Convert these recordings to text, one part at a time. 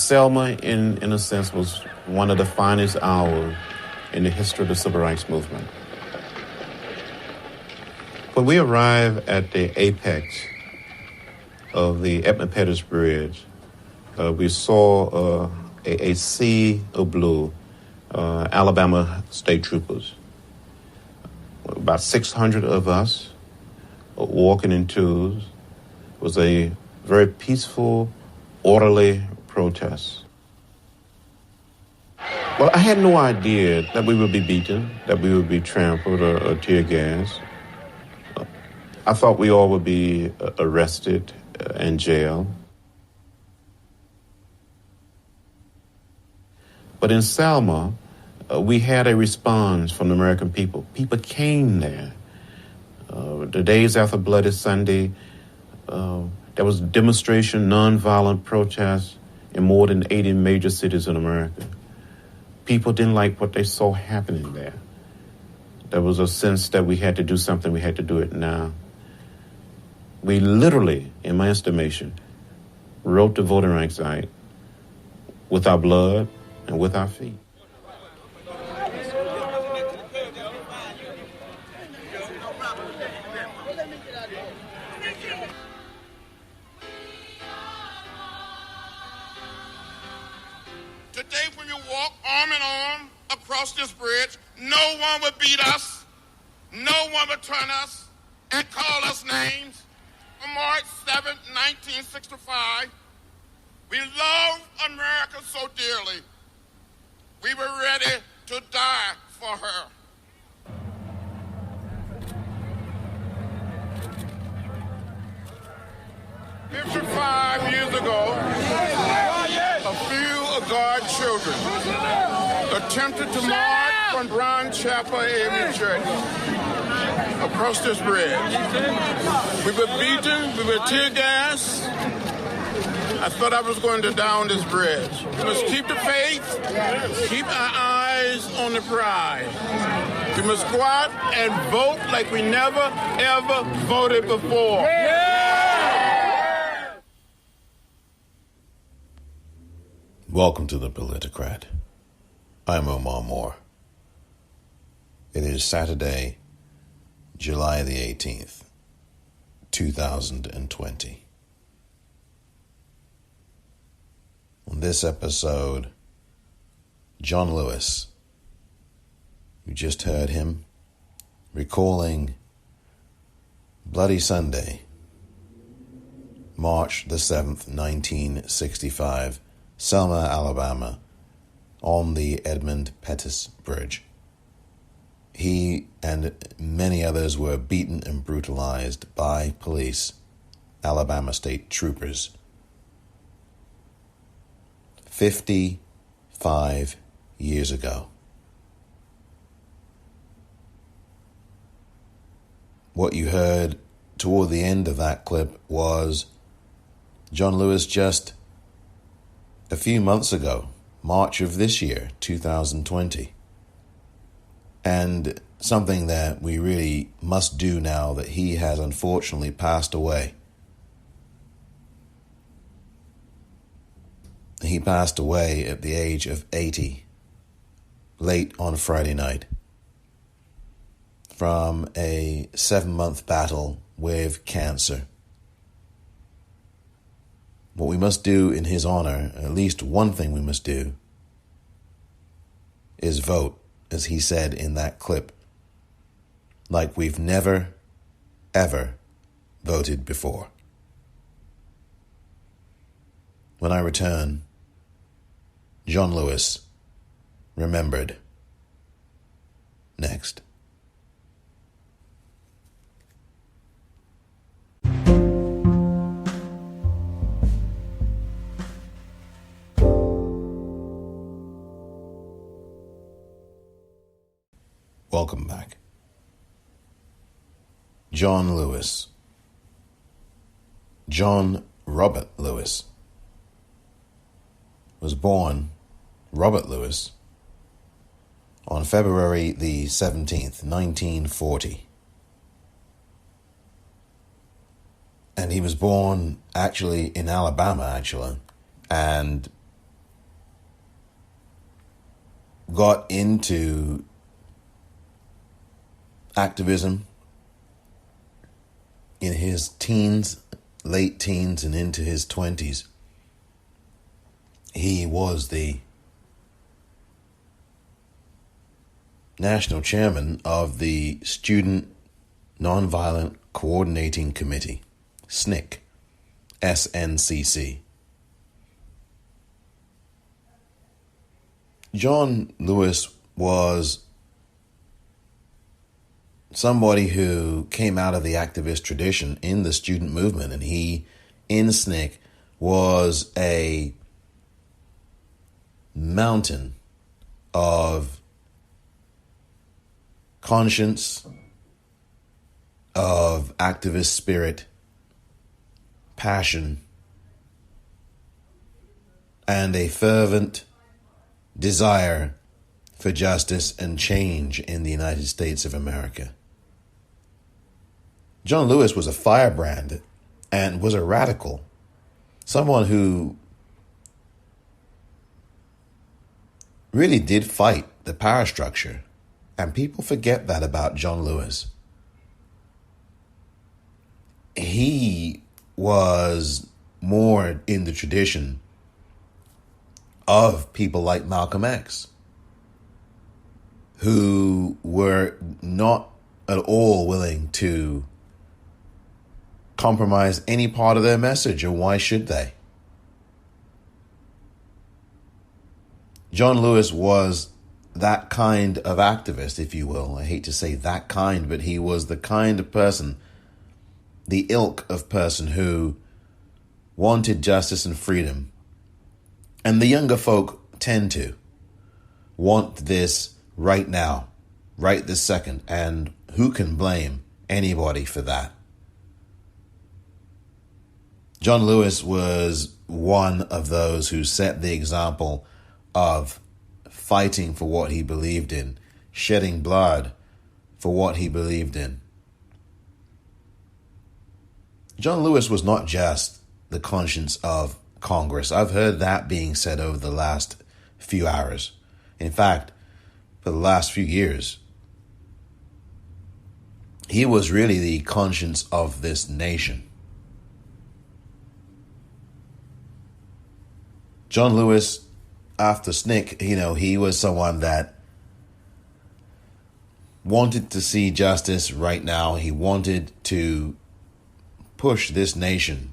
Selma, in a sense, was one of the finest hours in the history of the Civil Rights Movement. When we arrived at the apex of the Edmund Pettus Bridge, we saw a sea of blue, Alabama state troopers. About 600 of us walking in twos. It was a very peaceful, orderly protest. Well, I had no idea that we would be beaten, that we would be trampled or tear gassed. I thought we all would be arrested and jailed. But in Selma, we had a response from the American people. People came there. The days after Bloody Sunday, there was demonstration, nonviolent protests in more than 80 major cities in America. People didn't like what they saw happening there. There was a sense that we had to do something, we had to do it now. We literally, in my estimation, wrote the Voting Rights Act with our blood and with our feet. Today, when you walk arm in arm across this bridge, no one would beat us, no one would turn us and call us names. On March 7, 1965, we loved America so dearly, we were ready to die for her. 55 years ago, a few of God's children attempted to march from Brown Chapel AME Church across this bridge. We were beaten, we were tear gassed. I thought I was going to die on this bridge. We must keep the faith, keep our eyes on the prize. We must go out and vote like we never, ever voted before. Welcome to The Politicrat. I'm Omar Moore. It is Saturday, July the 18th, 2020. On this episode, John Lewis, you just heard him, recalling Bloody Sunday, March the 7th, 1965, Selma, Alabama, on the Edmund Pettus Bridge. He and many others were beaten and brutalized by police, Alabama state troopers. 55 years ago. What you heard toward the end of that clip was John Lewis just a few months ago, March of this year, 2020. And something that we really must do now that he has unfortunately passed away. He passed away at the age of 80, late on Friday night, from a 7-month battle with cancer. What we must do in his honor, at least one thing we must do, is vote, as he said in that clip, like we've never, ever voted before. When I return, John Lewis, remembered. Next. Welcome back. John Lewis. John Robert Lewis was born Robert Lewis on February the 17th, 1940. And he was born actually in Alabama, and got into activism in his teens, late teens, and into his 20s. He was the national chairman of the Student Nonviolent Coordinating Committee, SNCC, SNCC. John Lewis was somebody who came out of the activist tradition in the student movement, and he, in SNCC, was a mountain of conscience, of activist spirit, passion, and a fervent desire for justice and change in the United States of America. John Lewis was a firebrand and was a radical, someone who really did fight the power structure, and people forget that about John Lewis. He was more in the tradition of people like Malcolm X, who were not at all willing to compromise any part of their message, and why should they? John Lewis was that kind of activist, if you will. I hate to say that kind, but he was the kind of person, the ilk of person who wanted justice and freedom. And the younger folk tend to want this right now, right this second. And who can blame anybody for that? John Lewis was one of those who set the example of fighting for what he believed in, shedding blood for what he believed in. John Lewis was not just the conscience of Congress. I've heard that being said over the last few hours. In fact, for the last few years, he was really the conscience of this nation. John Lewis, after SNCC, he was someone that wanted to see justice right now. He wanted to push this nation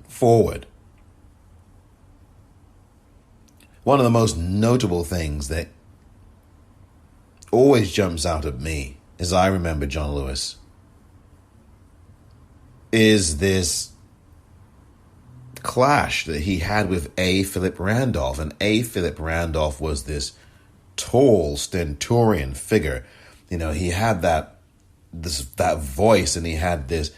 forward. One of the most notable things that always jumps out at me as I remember John Lewis is this clash that he had with A. Philip Randolph. And A. Philip Randolph was this tall, stentorian figure. He had that voice, and he had this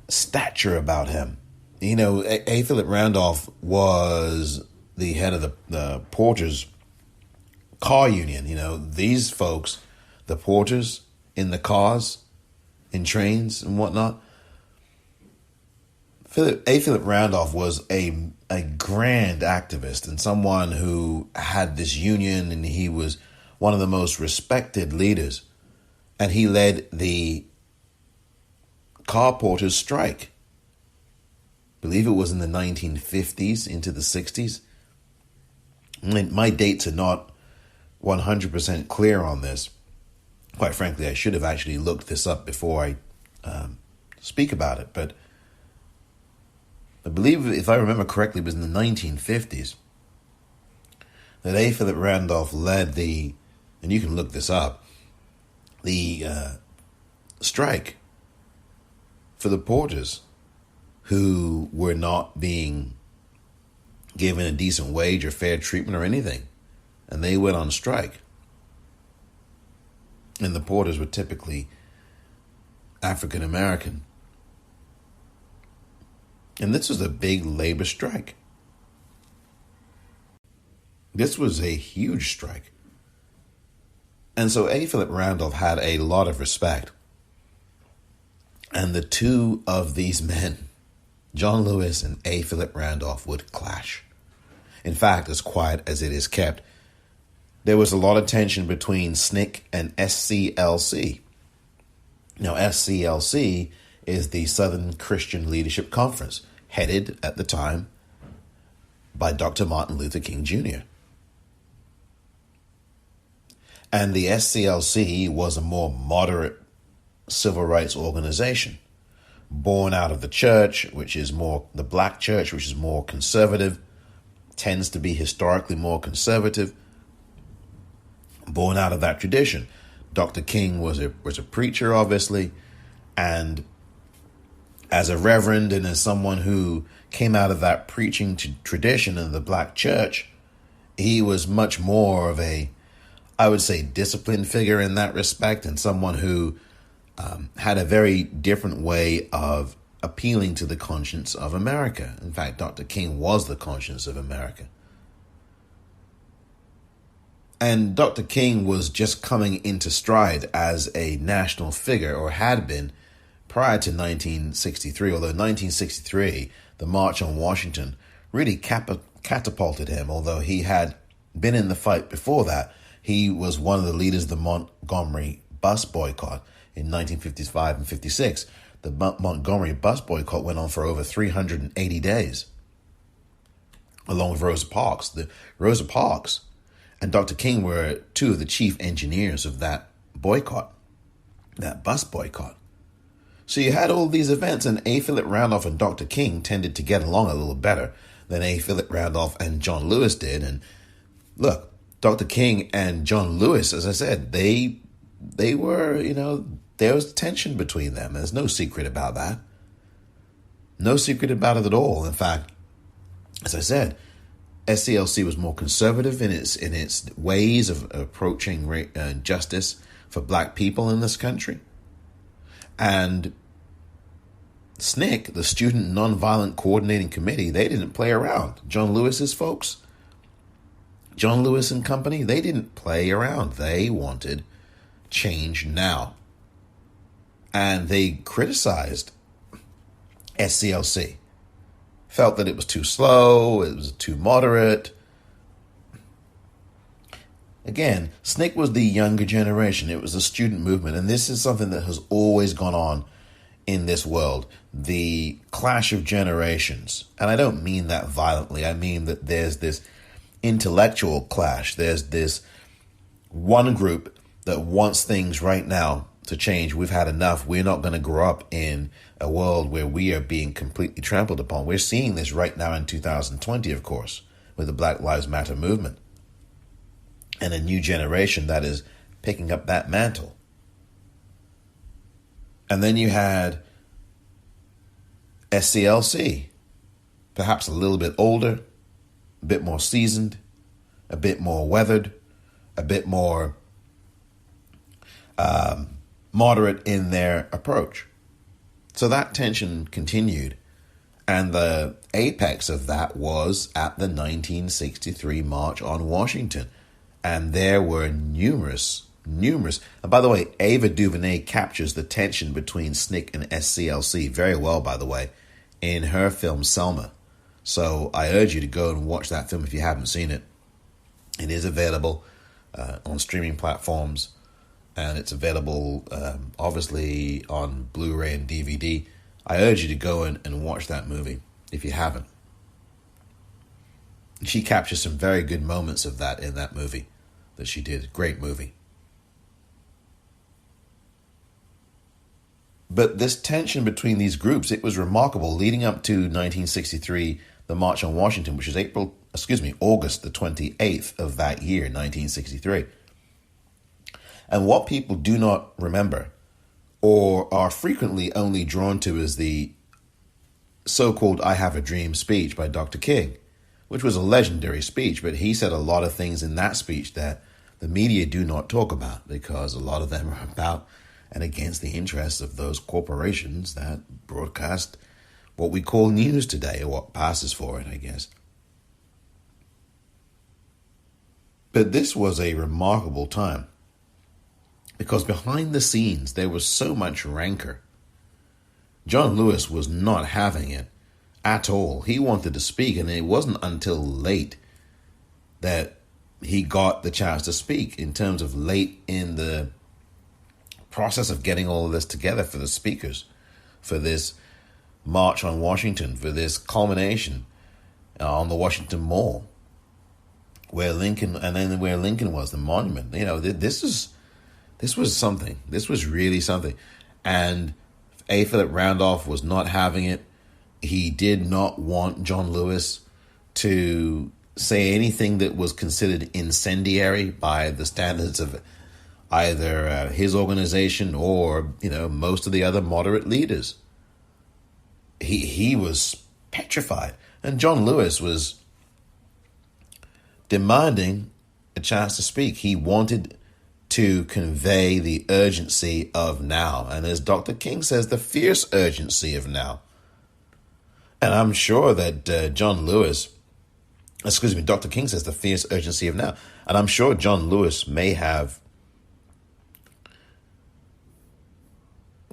stature about him. A. Philip Randolph was the head of the Porters car union. These folks, the porters in the cars, in trains and whatnot. A. Philip Randolph was a grand activist and someone who had this union, and he was one of the most respected leaders. And he led the car porters strike. I believe it was in the 1950s into the 60s. My dates are not 100% clear on this. Quite frankly, I should have actually looked this up before I speak about it. But I believe, if I remember correctly, it was in the 1950s that A. Philip Randolph led the, and you can look this up, the strike for the porters who were not being given a decent wage or fair treatment or anything. And they went on strike. And the porters were typically African American. And this was a big labor strike. This was a huge strike. And so A. Philip Randolph had a lot of respect. And the two of these men, John Lewis and A. Philip Randolph, would clash. In fact, as quiet as it is kept, there was a lot of tension between SNCC and SCLC. Now, SCLC is the Southern Christian Leadership Conference, headed at the time by Dr. Martin Luther King Jr. And the SCLC was a more moderate civil rights organization, born out of the church, which is more the black church, which is more conservative, tends to be historically more conservative, born out of that tradition. Dr. King was a preacher, obviously, and as a reverend and as someone who came out of that preaching tradition in the black church, he was much more of a, I would say, disciplined figure in that respect, and someone who had a very different way of appealing to the conscience of America. In fact, Dr. King was the conscience of America. And Dr. King was just coming into stride as a national figure, or had been prior to 1963, although 1963, the March on Washington, really catapulted him. Although he had been in the fight before that, he was one of the leaders of the Montgomery bus boycott in 1955 and 56. The Montgomery bus boycott went on for over 380 days, along with Rosa Parks. Rosa Parks and Dr. King were two of the chief engineers of that boycott, that bus boycott. So you had all these events, and A. Philip Randolph and Dr. King tended to get along a little better than A. Philip Randolph and John Lewis did. And look, Dr. King and John Lewis, as I said, they were, there was tension between them. There's no secret about that. No secret about it at all. In fact, as I said, SCLC was more conservative in its ways of approaching justice for black people in this country. And SNCC, the Student Nonviolent Coordinating Committee, they didn't play around. John Lewis's folks, John Lewis and company, they didn't play around. They wanted change now. And they criticized SCLC. Felt that it was too slow, it was too moderate. Again, SNCC was the younger generation. It was a student movement. And this is something that has always gone on in this world. The clash of generations. And I don't mean that violently. I mean that there's this intellectual clash. There's this one group that wants things right now to change. We've had enough. We're not going to grow up in a world where we are being completely trampled upon. We're seeing this right now in 2020, of course, with the Black Lives Matter movement. And a new generation that is picking up that mantle. And then you had SCLC, perhaps a little bit older, a bit more seasoned, a bit more weathered, a bit more moderate in their approach. So that tension continued. And the apex of that was at the 1963 March on Washington. And there were numerous. And by the way, Ava DuVernay captures the tension between SNCC and SCLC very well, by the way, in her film Selma. So I urge you to go and watch that film if you haven't seen it. It is available on streaming platforms, and it's available obviously on Blu-ray and DVD. I urge you to go and watch that movie if you haven't. She captures some very good moments of that in that movie that she did. Great movie. But this tension between these groups, it was remarkable leading up to 1963, the March on Washington, which was August the 28th of that year, 1963. And what people do not remember, or are frequently only drawn to, is the so-called I Have a Dream speech by Dr. King, which was a legendary speech, but he said a lot of things in that speech that the media do not talk about, because a lot of them are about and against the interests of those corporations that broadcast what we call news today, or what passes for it, I guess. But this was a remarkable time, because behind the scenes there was so much rancor. John Lewis was not having it at all. He wanted to speak, and it wasn't until late that he got the chance to speak in terms of late in the process of getting all of this together for the speakers, for this March on Washington, for this culmination on the Washington Mall, where Lincoln was, the monument. This was something. This was really something. And A. Philip Randolph was not having it. He did not want John Lewis to say anything that was considered incendiary by the standards of either his organization or, most of the other moderate leaders. He was petrified. And John Lewis was demanding a chance to speak. He wanted to convey the urgency of now. And as Dr. King says, the fierce urgency of now. And I'm sure that Dr. King says the fierce urgency of now. And I'm sure John Lewis may have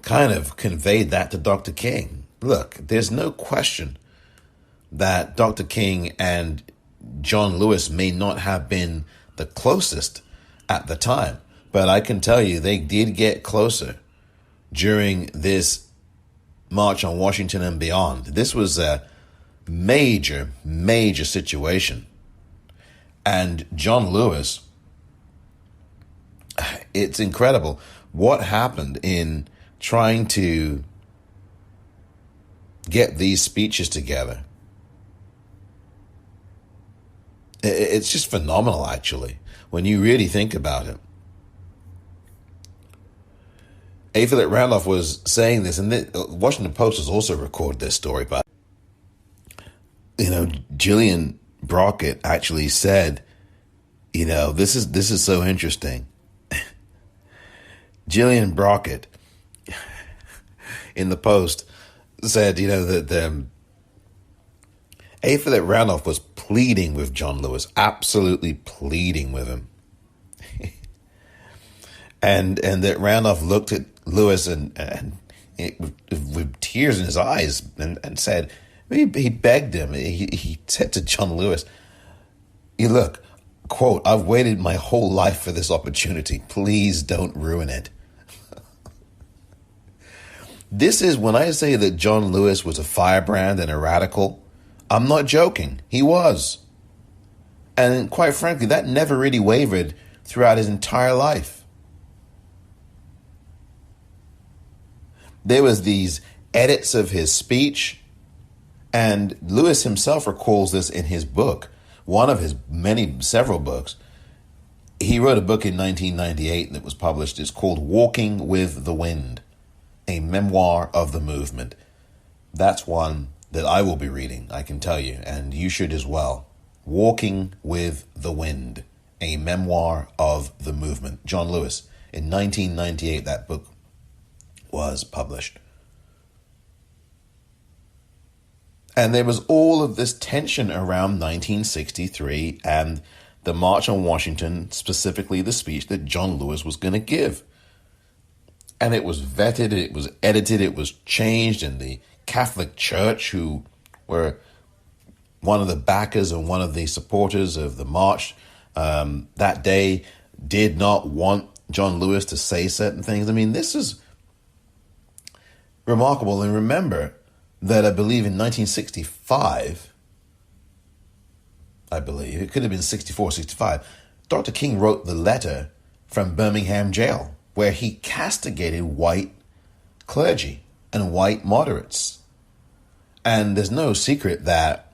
kind of conveyed that to Dr. King. Look, there's no question that Dr. King and John Lewis may not have been the closest at the time, but I can tell you they did get closer during this March on Washington and beyond. This was a major, major situation. And John Lewis, it's incredible what happened in trying to get these speeches together. It's just phenomenal, actually, when you really think about it. A. Philip Randolph was saying this, and the Washington Post has also recorded this story, but Gillian Brockett actually said, this is so interesting. Gillian Brockett in the Post said, that A. Philip Randolph was pleading with John Lewis, absolutely pleading with him. and that Randolph looked at Lewis and with tears in his eyes and said, he begged him, he said to John Lewis, look, quote, I've waited my whole life for this opportunity. Please don't ruin it. This is when I say that John Lewis was a firebrand and a radical, I'm not joking. He was. And quite frankly, that never really wavered throughout his entire life. There was these edits of his speech, and Lewis himself recalls this in his book, one of his several books. He wrote a book in 1998 that was published. It's called Walking with the Wind, a memoir of the movement. That's one that I will be reading, I can tell you, and you should as well. Walking with the Wind, a memoir of the movement. John Lewis. In 1998, that book was published. And there was all of this tension around 1963 and the March on Washington, specifically the speech that John Lewis was going to give. And it was vetted, it was edited, it was changed, and the Catholic Church, who were one of the backers and one of the supporters of the march that day, did not want John Lewis to say certain things. I mean, this is remarkable. And remember that I believe in 1965, it could have been 64, 65, Dr. King wrote the letter from Birmingham jail where he castigated white clergy and white moderates. And there's no secret that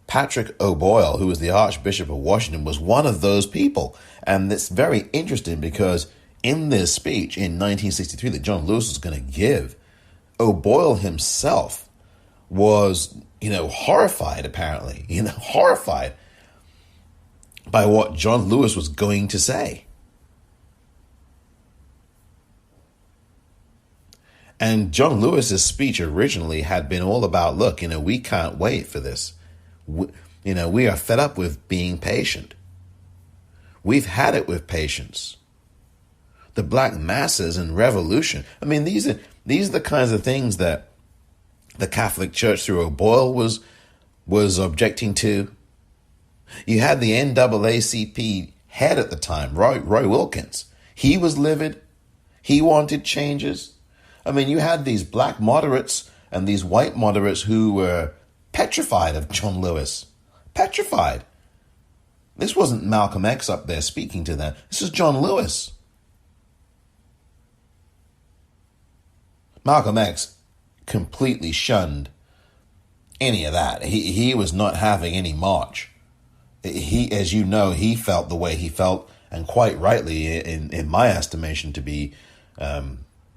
Patrick O'Boyle, who was the Archbishop of Washington, was one of those people. And it's very interesting because in this speech in 1963 that John Lewis was going to give, O'Boyle himself was, horrified, apparently, horrified by what John Lewis was going to say. And John Lewis's speech originally had been all about, look, we can't wait for this. We are fed up with being patient. We've had it with patience. The black masses and revolution. I mean, these are the kinds of things that the Catholic Church through O'Boyle was objecting to. You had the NAACP head at the time, Roy Wilkins. He was livid. He wanted changes. I mean, you had these black moderates and these white moderates who were petrified of John Lewis. Petrified. This wasn't Malcolm X up there speaking to them. This is John Lewis. Malcolm X completely shunned any of that. He was not having any march. He, as you know, he felt the way he felt, and quite rightly, in my estimation, to be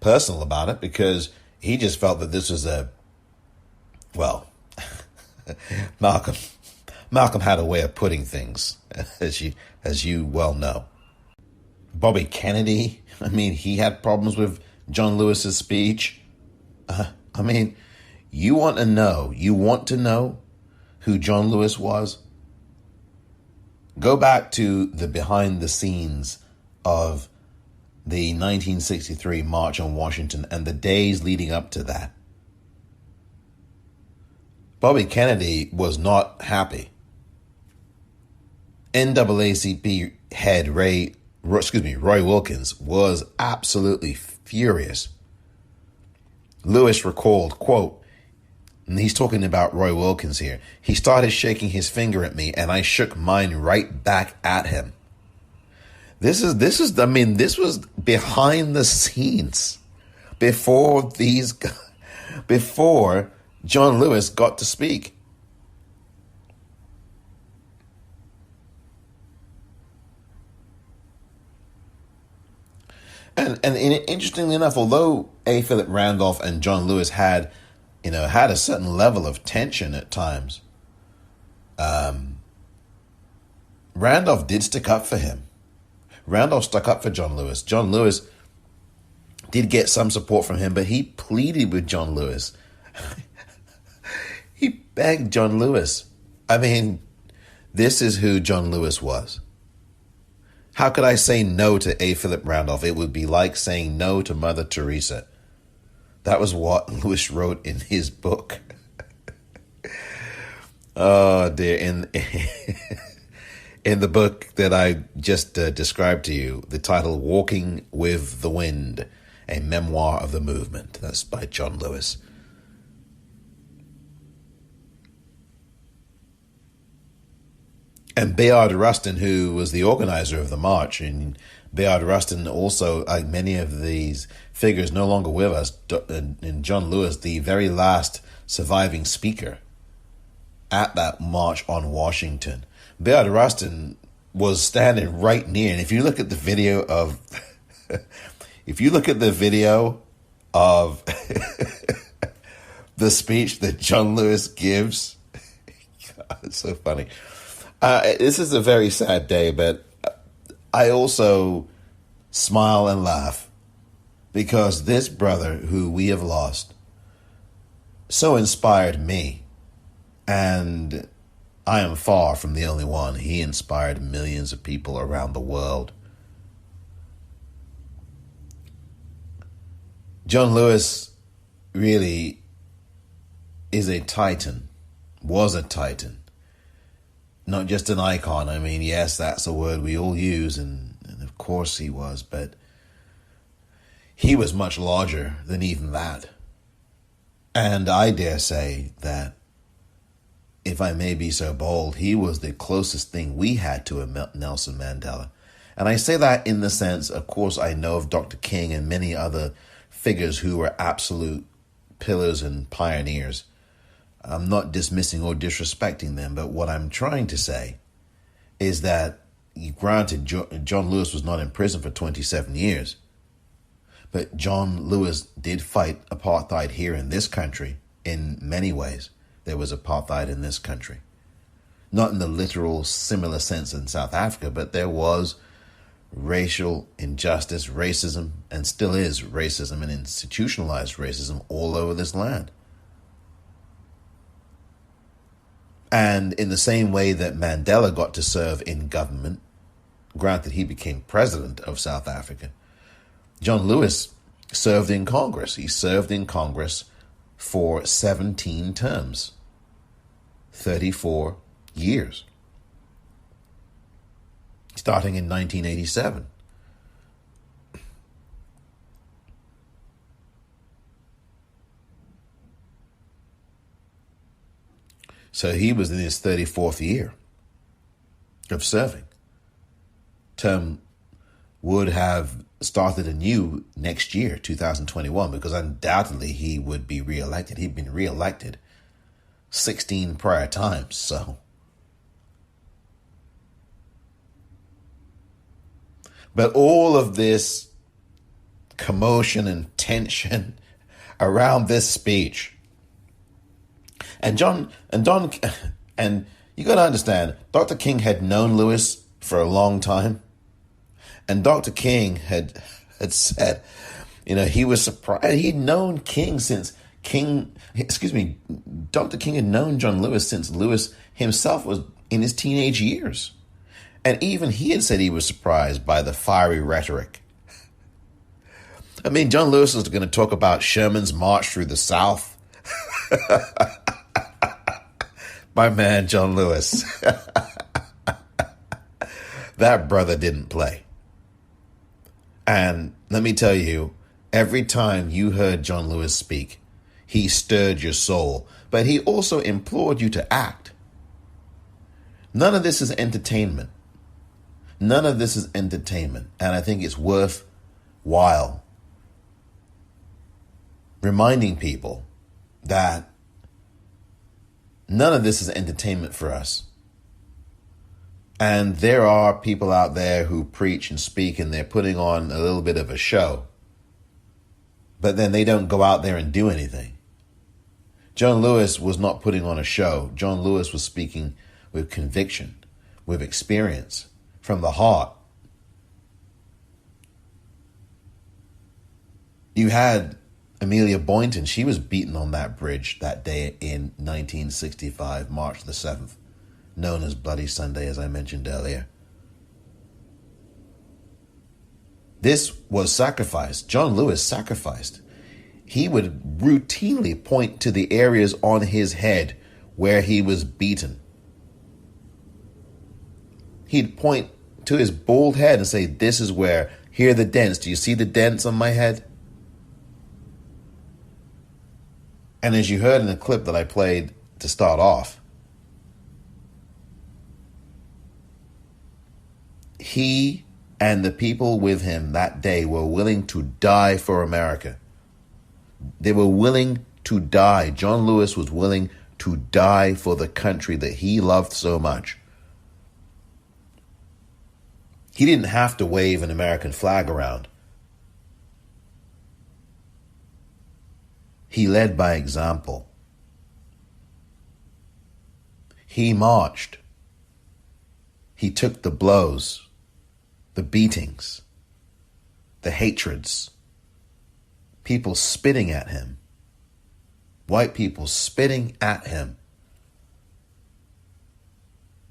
personal about it, because he just felt that this was Malcolm had a way of putting things, as you well know. Bobby Kennedy, I mean, he had problems with John Lewis's speech. I mean, you want to know who John Lewis was? Go back to the behind the scenes of the 1963 March on Washington and the days leading up to that. Bobby Kennedy was not happy. NAACP head Roy Wilkins was absolutely furious. Lewis recalled, quote, and he's talking about Roy Wilkins here, "He started shaking his finger at me and I shook mine right back at him." This was behind the scenes before John Lewis got to speak. And interestingly enough, although A. Philip Randolph and John Lewis had a certain level of tension at times, Randolph did stick up for him. Randolph stuck up for John Lewis. John Lewis did get some support from him, but he pleaded with John Lewis. He begged John Lewis. I mean, this is who John Lewis was. How could I say no to A. Philip Randolph? It would be like saying no to Mother Teresa. That was what Lewis wrote in his book. Oh, dear. In the book that I just described to you, the title Walking with the Wind, a memoir of the movement. That's by John Lewis. And Bayard Rustin, who was the organizer of the march, and Bayard Rustin also, like many of these figures no longer with us, and John Lewis, the very last surviving speaker at that march on Washington. Bayard Rustin was standing right near, and if you look at the video of the speech that John Lewis gives, God, it's so funny. This is a very sad day, but I also smile and laugh because this brother who we have lost so inspired me, and I am far from the only one. He inspired millions of people around the world. John Lewis really is a titan, was a titan. Not just an icon. I mean, yes, that's a word we all use, and of course he was, but he was much larger than even that. And I dare say that, if I may be so bold, he was the closest thing we had to a Nelson Mandela. And I say that in the sense, of course, I know of Dr. King and many other figures who were absolute pillars and pioneers. I'm not dismissing or disrespecting them, but what I'm trying to say is that, granted, John Lewis was not in prison for 27 years, but John Lewis did fight apartheid here in this country in many ways. There was apartheid in this country. Not in the literal similar sense in South Africa, but there was racial injustice, racism, and still is racism and institutionalized racism all over this land. And in the same way that Mandela got to serve in government, granted he became president of South Africa, John Lewis served in Congress. He served in Congress for 17 terms, 34 years. starting in 1987. So he was in his 34th year of serving. Term would have started anew next year, 2021, because undoubtedly he would be reelected. He'd been reelected 16 prior times, so. But all of this commotion and tension around this speech, and you got to understand, Dr. King had known Lewis for a long time, and Dr. King had said, he was surprised. He'd known King since Dr. King had known John Lewis since Lewis himself was in his teenage years. And even he had said he was surprised by the fiery rhetoric. I mean, John Lewis was going to talk about Sherman's march through the South. My man, John Lewis. That brother didn't play. And let me tell you, every time you heard John Lewis speak, he stirred your soul, but he also implored you to act. None of this is entertainment. None of this is entertainment. And I think it's worthwhile reminding people that none of this is entertainment for us. And there are people out there who preach and speak and they're putting on a little bit of a show, but then they don't go out there and do anything. John Lewis was not putting on a show. John Lewis was speaking with conviction, with experience, from the heart. You had Amelia Boynton. She was beaten on that bridge that day in 1965, March the 7th, known as Bloody Sunday, as I mentioned earlier. This was sacrifice. John Lewis sacrificed. He would routinely point to the areas on his head where he was beaten. He'd point to his bald head and say, "This is where, here are the dents. Do you see the dents on my head?" And as you heard in the clip that I played to start off, he and the people with him that day were willing to die for America. They were willing to die. John Lewis was willing to die for the country that he loved so much. He didn't have to wave an American flag around. He led by example. He marched. He took the blows, the beatings, the hatreds, people spitting at him, white people spitting at him,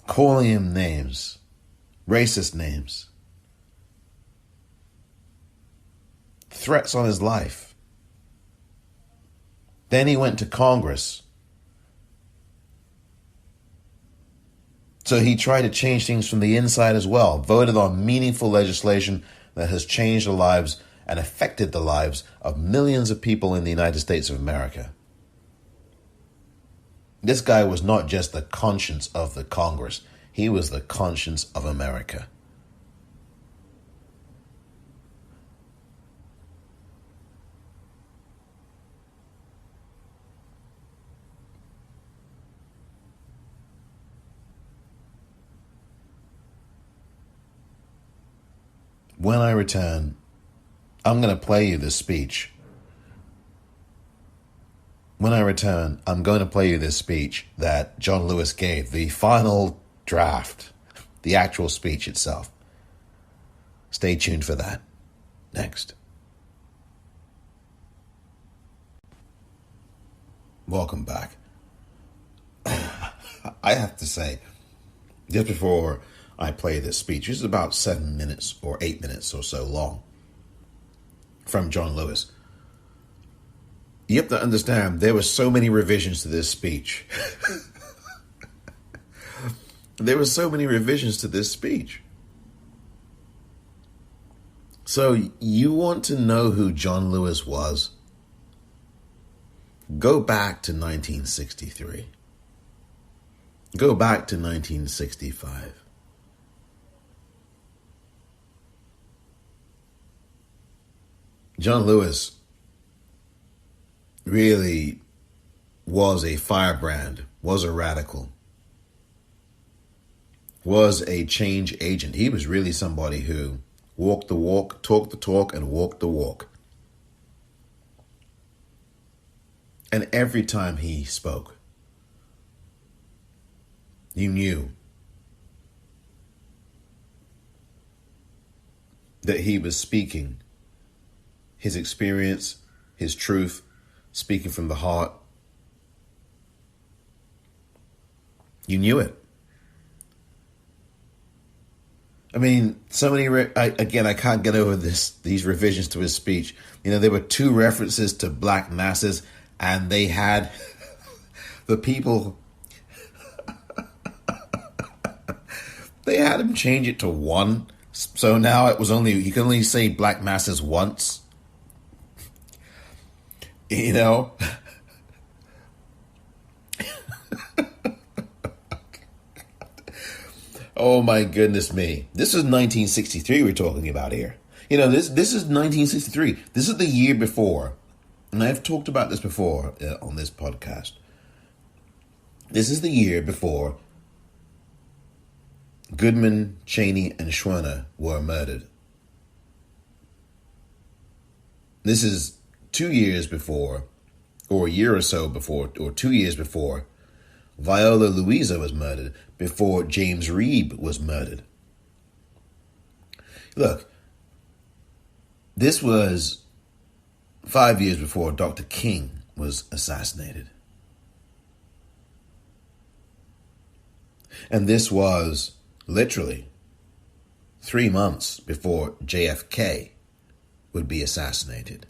calling him names, racist names, threats on his life. Then he went to Congress. So he tried to change things from the inside as well, voted on meaningful legislation that has changed the lives and affected the lives of millions of people in the United States of America. This guy was not just the conscience of the Congress. He was the conscience of America. When I return, I'm going to play you this speech. When I return, I'm going to play you this speech that John Lewis gave, the final draft, the actual speech itself. Stay tuned for that. Next. Welcome back. I have to say, just before I play this speech, which is about 7 minutes or 8 minutes or so long, from John Lewis. You have to understand, there were so many revisions to this speech. There were so many revisions to this speech. So you want to know who John Lewis was? Go back to 1963. Go back to 1965. John Lewis really was a firebrand, was a radical, was a change agent. He was really somebody who walked the walk, talked the talk, and walked the walk. And every time he spoke, you knew that he was speaking his experience, his truth, speaking from the heart. You knew it. I mean, so many, I can't get over these revisions to his speech. You know, there were 2 references to black masses, and they had the people, they had him change it to 1. So now it was you can only say black masses once. You know? Oh my goodness me. This is 1963 we're talking about here. You know, this is 1963. This is the year before, and I've talked about this before on this podcast. This is the year before Goodman, Cheney, and Schwerner were murdered. This is 2 years before, or a year or so before, or 2 years before, Viola Liuzzo was murdered, before James Reeb was murdered. Look, this was 5 years before Dr. King was assassinated. And this was literally 3 months before JFK would be assassinated.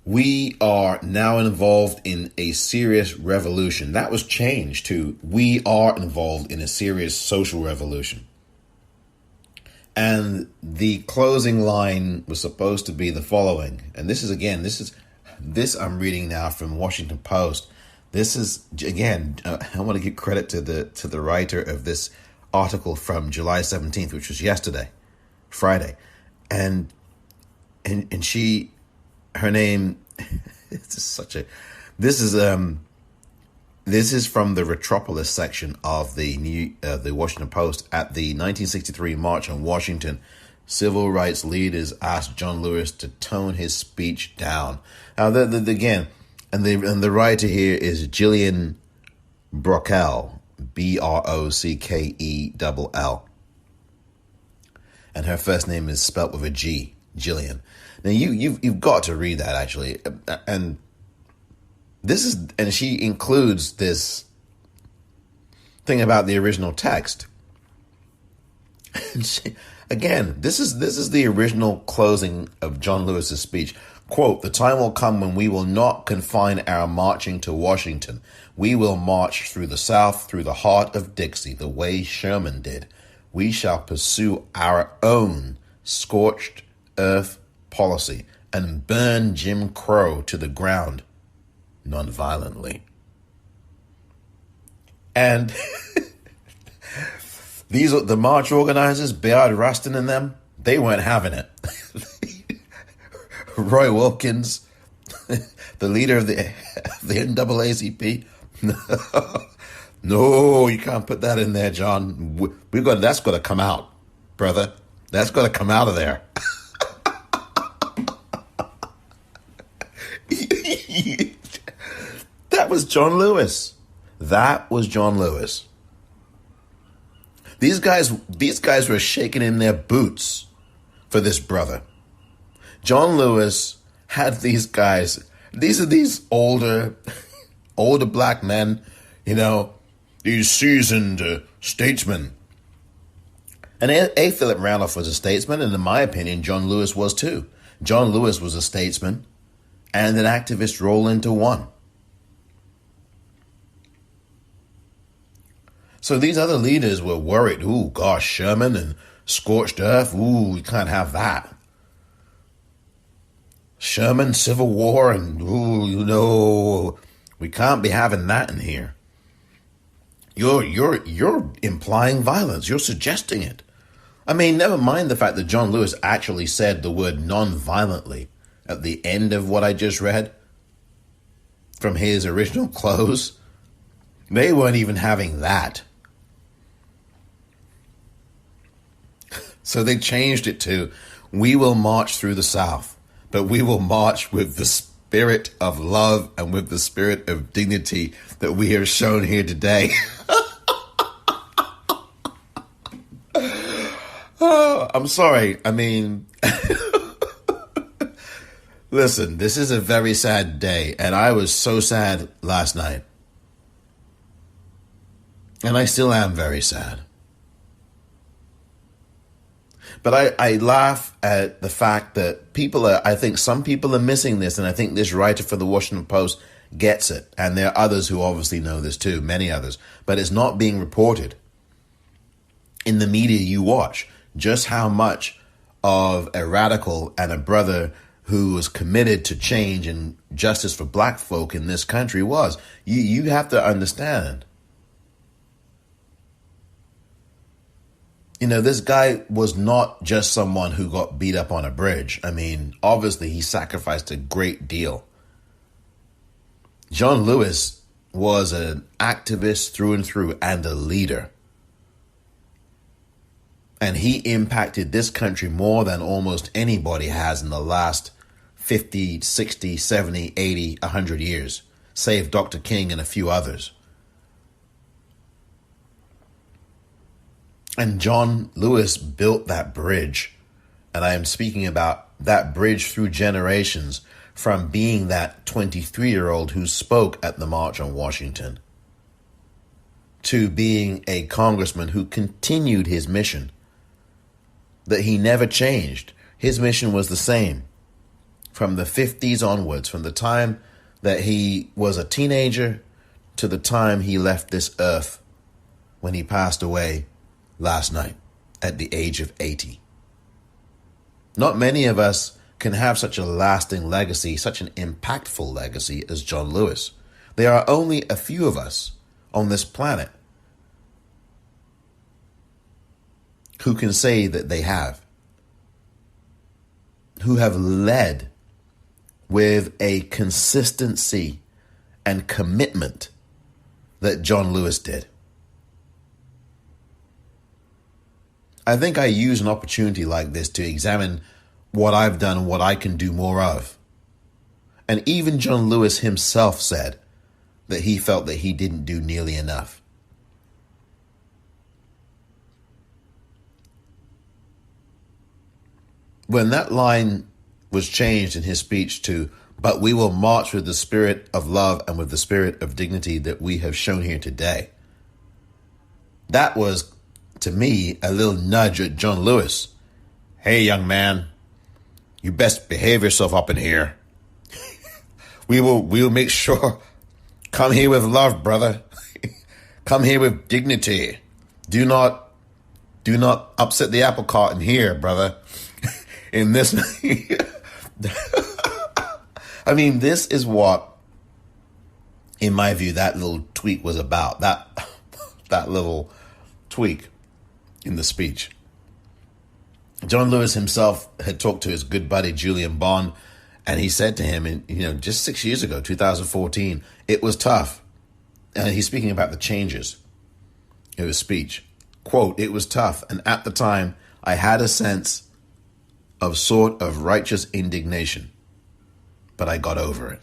We are now involved in a serious revolution. That was changed to we are involved in a serious social revolution. And the closing line was supposed to be the following. And this is I'm reading now from Washington Post. This is, again, I want to give credit to the writer of this article from July 17th, which was yesterday, Friday. And she, her name, this is from the Retropolis section of the Washington Post. At the 1963 March on Washington, civil rights leaders asked John Lewis to tone his speech down. Now, again, and the writer here is Gillian Brockell, Brockell, and her first name is spelt with a G, Gillian. Now you've got to read that actually, and she includes this thing about the original text. And again, this is the original closing of John Lewis's speech. Quote, "The time will come when we will not confine our marching to Washington. We will march through the South, through the heart of Dixie, the way Sherman did. We shall pursue our own scorched earth policy and burn Jim Crow to the ground non-violently." And the march organizers, Bayard Rustin and them, they weren't having it. Roy Wilkins, the leader of the NAACP, no, you can't put that in there, John. That's got to come out, brother. That's got to come out of there. That was John Lewis. That was John Lewis. These guys were shaking in their boots for this brother. John Lewis had these guys. These are these older black men, you know, these seasoned statesmen. And A. Philip Randolph was a statesman, and in my opinion, John Lewis was too. John Lewis was a statesman and an activist roll into one. So these other leaders were worried. Ooh, gosh, Sherman and scorched earth. Ooh, we can't have that. Sherman, Civil War, and ooh, we can't be having that in here. You're implying violence. You're suggesting it. I mean, never mind the fact that John Lewis actually said the word non-violently at the end of what I just read from his original close. They weren't even having that. So they changed it to, we will march through the South, but we will march with the spirit of love and with the spirit of dignity that we have shown here today. Oh, I'm sorry. I mean, listen, this is a very sad day, and I was so sad last night. And I still am very sad. But I laugh at the fact that I think some people are missing this, and I think this writer for the Washington Post gets it. And there are others who obviously know this too, many others. But it's not being reported in the media you watch, just how much of a radical and a brother who was committed to change and justice for black folk in this country was. You have to understand. You know, this guy was not just someone who got beat up on a bridge. I mean, obviously he sacrificed a great deal. John Lewis was an activist through and through and a leader. And he impacted this country more than almost anybody has in the last 50, 60, 70, 80, 100 years, save Dr. King and a few others. And John Lewis built that bridge. And I am speaking about that bridge through generations, from being that 23-year-old who spoke at the March on Washington to being a congressman who continued his mission, that he never changed. His mission was the same from the 50s onwards, from the time that he was a teenager to the time he left this earth when he passed away last night at the age of 80. Not many of us can have such a lasting legacy, such an impactful legacy as John Lewis. There are only a few of us on this planet who can say that they have, who have led with a consistency and commitment that John Lewis did. I think I use an opportunity like this to examine what I've done and what I can do more of. And even John Lewis himself said that he felt that he didn't do nearly enough. When that line was changed in his speech to, but we will march with the spirit of love and with the spirit of dignity that we have shown here today, that was, to me, a little nudge at John Lewis. Hey, young man, you best behave yourself up in here. We'll make sure. Come here with love, brother. Come here with dignity. Do not upset the apple cart in here, brother. In this, I mean, this is what, in my view, that little tweak was about. That little tweak in the speech. John Lewis himself had talked to his good buddy Julian Bond, and he said to him, just 6 years ago, 2014, it was tough. And he's speaking about the changes in his speech. Quote, it was tough, and at the time, I had a sense of sort of righteous indignation, but I got over it.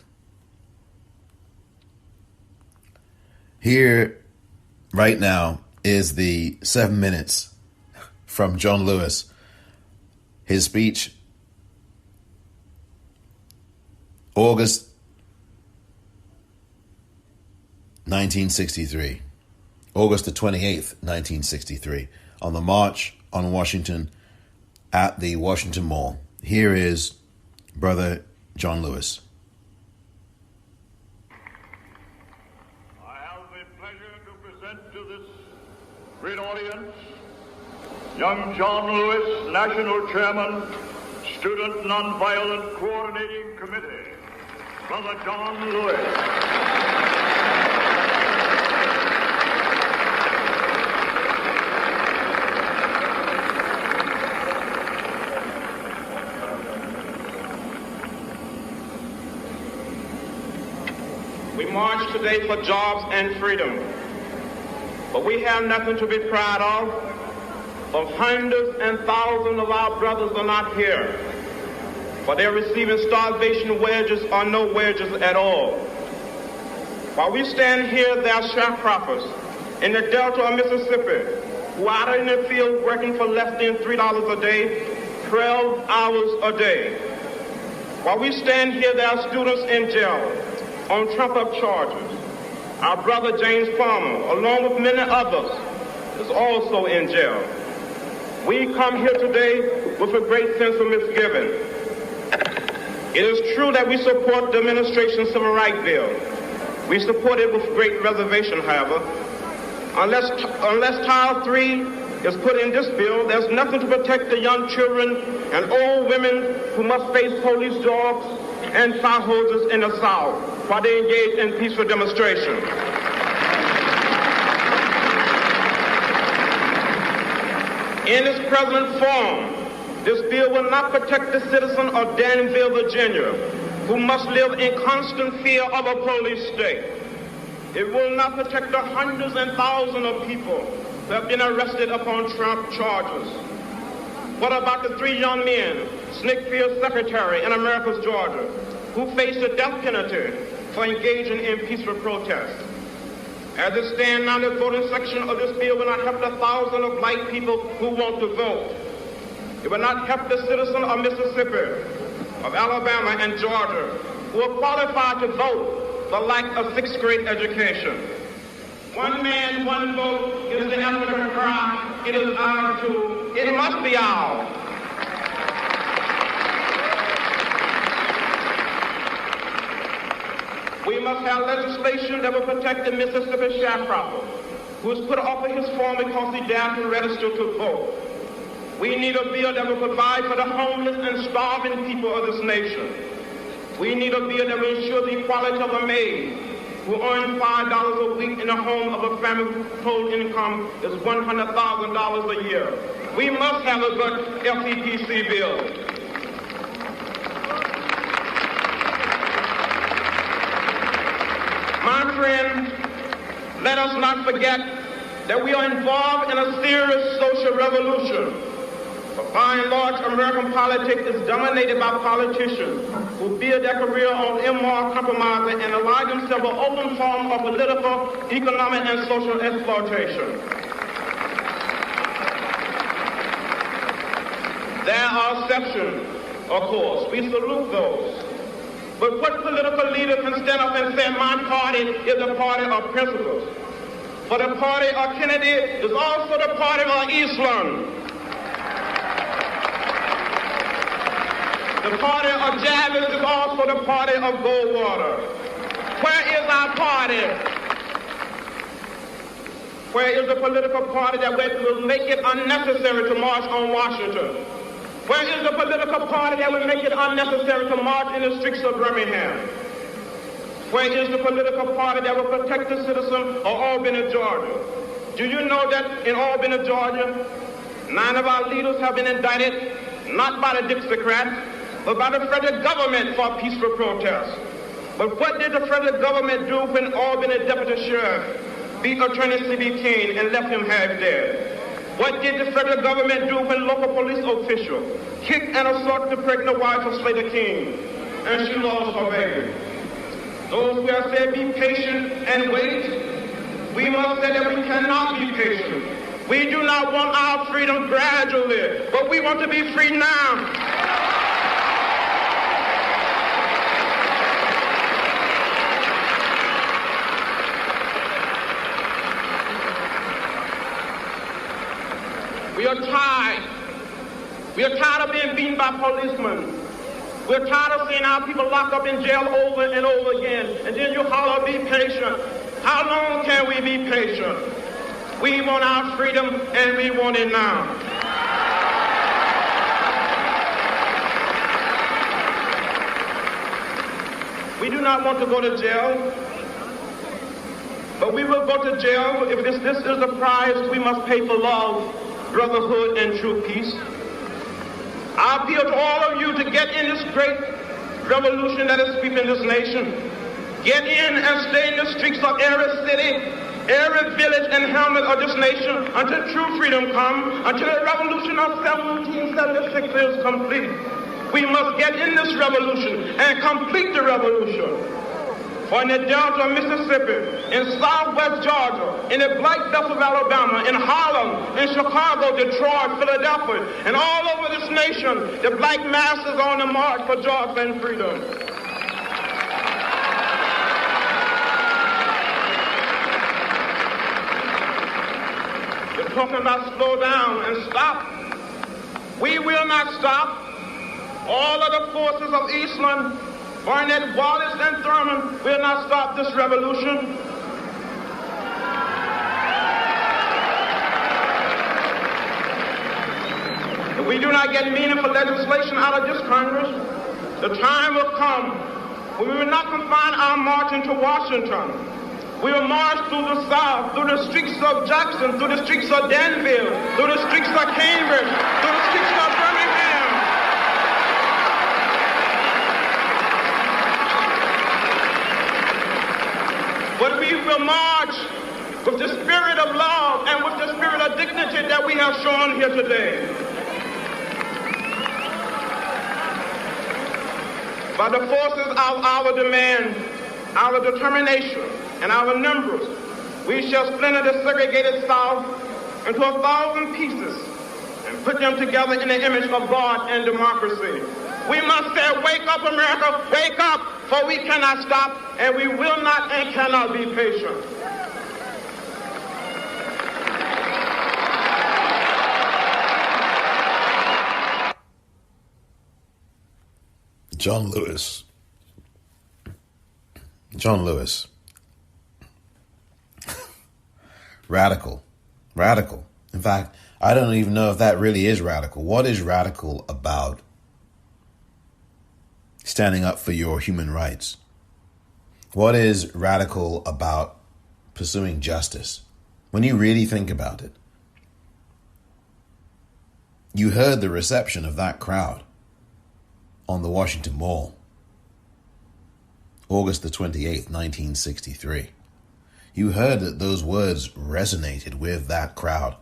Here, right now, is the 7 minutes from John Lewis, his speech, August 1963, August the 28th, 1963, on the March on Washington at the Washington Mall. Here is Brother John Lewis. I have the pleasure to present to this Great audience, young John Lewis, National Chairman, Student Nonviolent Coordinating Committee. Brother John Lewis. We march today for jobs and freedom, but we have nothing to be proud of, for hundreds and thousands of our brothers are not here, for they're receiving starvation wages or no wages at all. While we stand here, there are sharecroppers in the Delta of Mississippi who are out in the field working for less than $3 a day, 12 hours a day. While we stand here, there are students in jail on trump-up charges. Our brother James Palmer, along with many others, is also in jail. We come here today with a great sense of misgiving. It is true that we support the administration's civil rights bill. We support it with great reservation, however. Unless Title III is put in this bill, there's nothing to protect the young children and old women who must face police dogs and fire hoses in the South while they engage in peaceful demonstration. In its present form, this bill will not protect the citizen of Danville, Virginia, who must live in constant fear of a police state. It will not protect the hundreds and thousands of people who have been arrested upon Trump charges. What about the 3 young men, Snickfield Secretary in Americus, Georgia, who faced the death penalty for engaging in peaceful protest? As it stands now, the voting section of this bill will not help the thousands of black people who want to vote. It will not help the citizens of Mississippi, of Alabama and Georgia, who are qualified to vote for lack of 6th grade education. One man, one vote is the African cry. It is ours too. It must be ours. We must have legislation that will protect the Mississippi sharecropper who is put off of his form because he dared to register to vote. We need a bill that will provide for the homeless and starving people of this nation. We need a bill that will ensure the equality of a maid who earns $5 a week in the home of a family whose total income is $100,000 a year. We must have a good FEPC bill. My friends, let us not forget that we are involved in a serious social revolution. But by and large, American politics is dominated by politicians who build their career on immoral compromise and allow themselves an open form of political, economic, and social exploitation. There are exceptions, of course. We salute those. But what political leader can stand up and say, my party is the party of principles? For the party of Kennedy is also the party of Islam. The party of Javits is also the party of Goldwater. Where is our party? Where is the political party that will make it unnecessary to march on Washington? Where is the political party that will make it unnecessary to march in the streets of Birmingham? Where is the political party that will protect the citizens of Albany, Georgia? Do you know that in Albany, Georgia, 9 of our leaders have been indicted, not by the Dixiecrats, but by the federal government for peaceful protest? But what did the federal government do when Albany Deputy Sheriff beat Attorney C.B. King and left him half dead? What did the federal government do when local police officials kicked and assaulted the pregnant wife of Slater King and she lost her baby? Those who have said be patient and wait, we must say that we cannot be patient. We do not want our freedom gradually, but we want to be free now. We are tired. We are tired of being beaten by policemen. We're tired of seeing our people locked up in jail over and over again. And then you holler, be patient. How long can we be patient? We want our freedom, and we want it now. We do not want to go to jail, but we will go to jail if this is the price we must pay for love, brotherhood, and true peace. I appeal to all of you to get in this great revolution that is sweeping this nation. Get in and stay in the streets of every city, every village and hamlet of this nation until true freedom comes, until the revolution of 1776 is complete. We must get in this revolution and complete the revolution. For in the Delta of Mississippi, in Southwest Georgia, in the Black Belt of Alabama, in Harlem, in Chicago, Detroit, Philadelphia, and all over this nation, the black mass is on the march for jobs and freedom. We're talking about slow down and stop. We will not stop. All of the forces of Eastman, Barnett, Wallace, and Thurman will not stop this revolution. If we do not get meaningful legislation out of this Congress, the time will come when we will not confine our marching to Washington. We will march through the South, through the streets of Jackson, through the streets of Danville, through the streets of Cambridge, through the streets of Birmingham. But we will march with the spirit of love and with the spirit of dignity that we have shown here today. By the forces of our demand, our determination, and our numbers, we shall splinter the segregated South into 1,000 pieces and put them together in the image of God and democracy. We must say, wake up, America, wake up, for we cannot stop, and we will not and cannot be patient. John Lewis. John Lewis. Radical. Radical. In fact, I don't even know if that really is radical. What is radical about standing up for your human rights? What is radical about pursuing justice? When you really think about it, you heard the reception of that crowd on the Washington Mall, August the 28th, 1963. You heard that those words resonated with that crowd.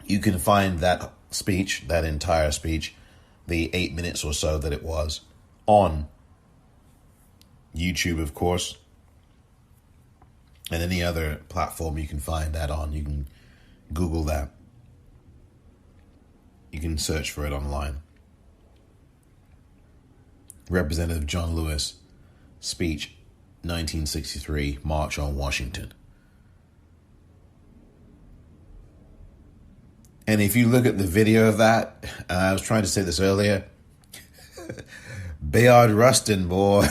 You can find that speech, that entire speech, the 8 minutes or so that it was, on YouTube, of course, and any other platform you can find that on. You can Google that. You can search for it online. Representative John Lewis, speech, 1963, March on Washington. And if you look at the video of that, and I was trying to say this earlier, Bayard Rustin, boy,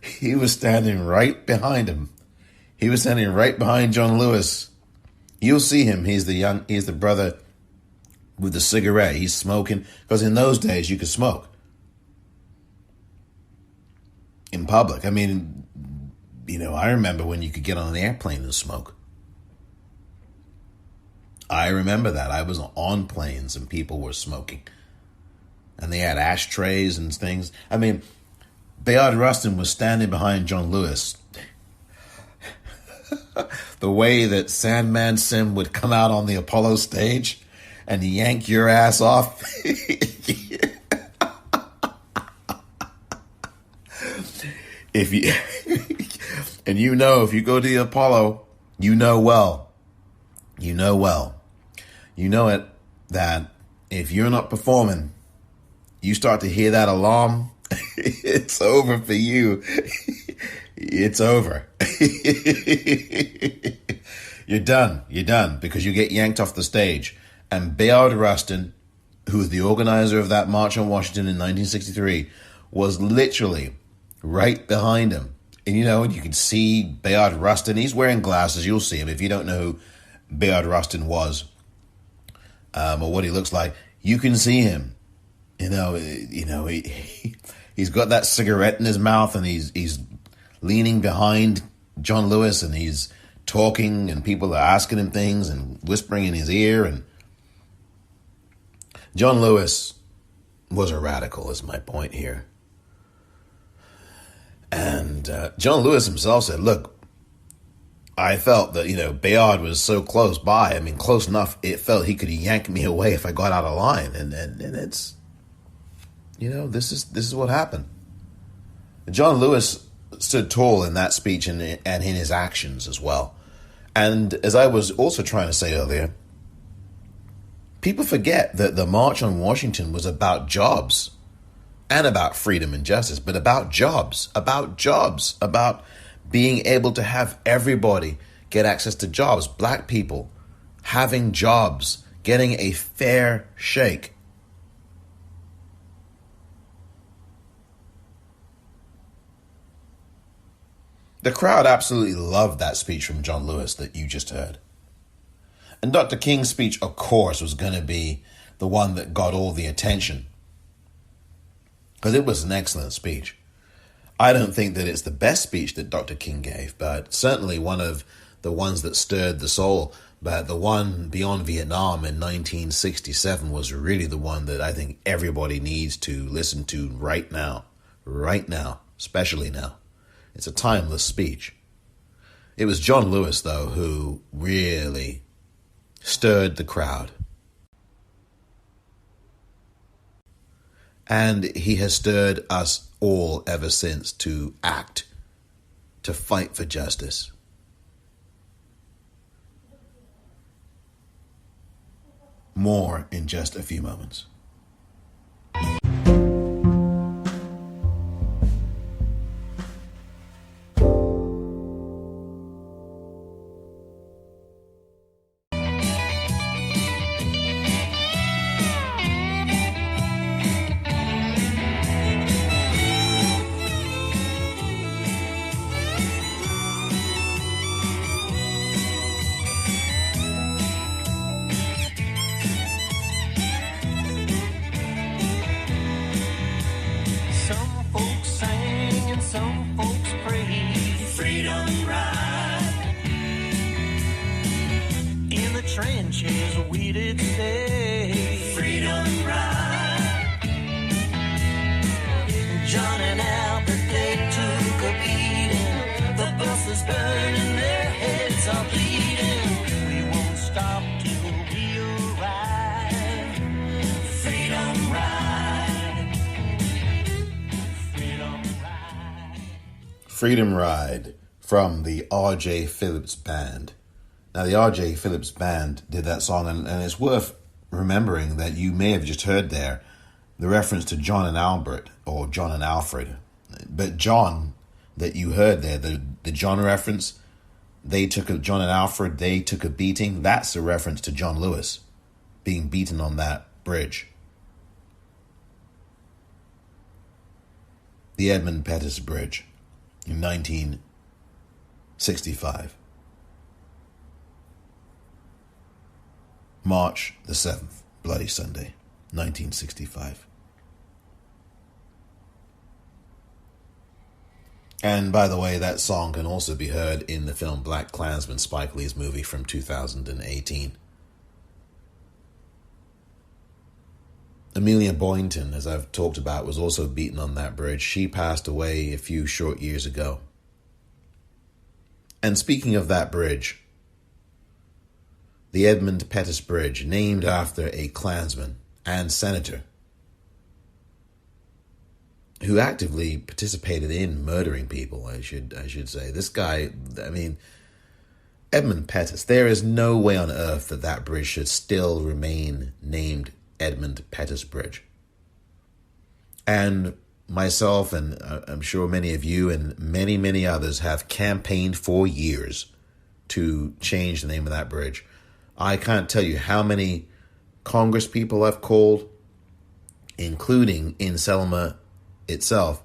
he was standing right behind him. He was standing right behind John Lewis. You'll see him. He's the brother with the cigarette. He's smoking, because in those days you could smoke in public. I mean, I remember when you could get on an airplane and smoke. I remember that. I was on planes and people were smoking. And they had ashtrays and things. I mean, Bayard Rustin was standing behind John Lewis. The way that Sandman Sim would come out on the Apollo stage and yank your ass off. If you if you go to the Apollo, you know it, that if you're not performing, you start to hear that alarm, it's over for you. It's over. You're done, because you get yanked off the stage. And Bayard Rustin, who was the organizer of that March on Washington in 1963, was literally right behind him. And you can see Bayard Rustin. He's wearing glasses. You'll see him. If you don't know who Bayard Rustin was, or what he looks like, you can see him. He's got that cigarette in his mouth, and he's leaning behind John Lewis, and he's talking, and people are asking him things and whispering in his ear. And John Lewis was a radical, is my point here. And John Lewis himself said, look, I felt that, Bayard was so close by. I mean, close enough, it felt he could yank me away if I got out of line. And it's, this is what happened. John Lewis stood tall in that speech and in his actions as well. And as I was also trying to say earlier, people forget that the March on Washington was about jobs and about freedom and justice, but about jobs, about being able to have everybody get access to jobs, black people having jobs, getting a fair shake. The crowd absolutely loved that speech from John Lewis that you just heard. And Dr. King's speech, of course, was going to be the one that got all the attention, because it was an excellent speech. I don't think that it's the best speech that Dr. King gave, but certainly one of the ones that stirred the soul. But the one beyond Vietnam in 1967 was really the one that I think everybody needs to listen to right now, especially now. It's a timeless speech. It was John Lewis, though, who really stirred the crowd. And he has stirred us all ever since to act, to fight for justice. More in just a few moments. Trenches we did stay. Freedom ride. John and Albert, they took a beating. The buses burning, their heads are bleeding. We won't stop till we arrive. Freedom ride. Freedom ride. Freedom Ride from the R.J. Phillips Band. Now, the R.J. Phillips Band did that song, and it's worth remembering that you may have just heard there the reference to John and Albert, or John and Alfred. But John, that you heard there, the John reference, John and Alfred, they took a beating. That's a reference to John Lewis being beaten on that bridge. The Edmund Pettus Bridge in 1965. March the 7th, Bloody Sunday, 1965. And by the way, that song can also be heard in the film Black Klansman, Spike Lee's movie from 2018. Amelia Boynton, as I've talked about, was also beaten on that bridge. She passed away a few short years ago. And speaking of that bridge, the Edmund Pettus Bridge, named after a Klansman and senator who actively participated in murdering people, I should say. This guy, Edmund Pettus, there is no way on earth that bridge should still remain named Edmund Pettus Bridge. And myself, and I'm sure many of you and many, many others have campaigned for years to change the name of that bridge. I can't tell you how many Congress people I've called, including in Selma itself,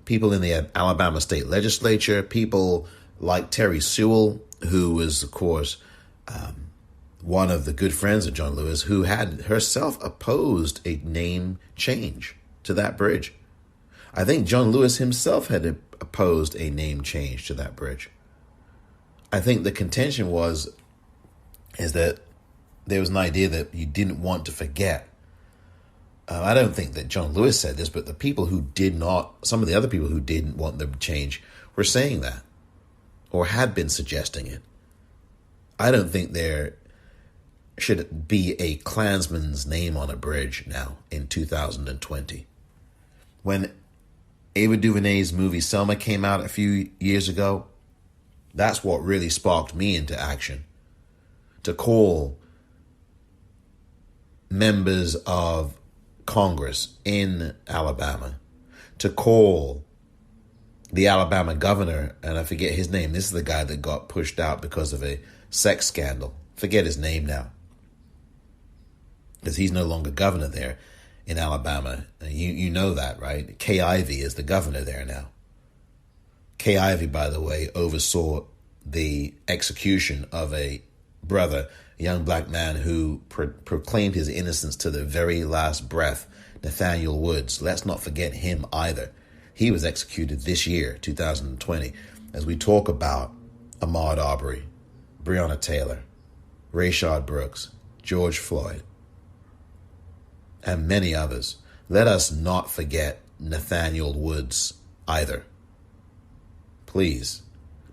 people in the Alabama state legislature, people like Terry Sewell, who was, of course, one of the good friends of John Lewis, who had herself opposed a name change to that bridge. I think John Lewis himself had opposed a name change to that bridge. I think the contention is that there was an idea that you didn't want to forget. I don't think that John Lewis said this, but the people who did not, some of the other people who didn't want the change were saying that, or had been suggesting it. I don't think there should be a Klansman's name on a bridge now in 2020. When Ava DuVernay's movie Selma came out a few years ago, that's what really sparked me into action. To call members of Congress in Alabama, to call the Alabama governor, and I forget his name. This is the guy that got pushed out because of a sex scandal. Forget his name now, because he's no longer governor there in Alabama. You know that, right? Kay Ivey is the governor there now. Kay Ivey, by the way, oversaw the execution of a brother, a young black man who proclaimed his innocence to the very last breath, Nathaniel Woods. Let's not forget him either. He was executed this year, 2020, as we talk about Ahmaud Arbery, Breonna Taylor, Rayshard Brooks, George Floyd, and many others. Let us not forget Nathaniel Woods either. Please.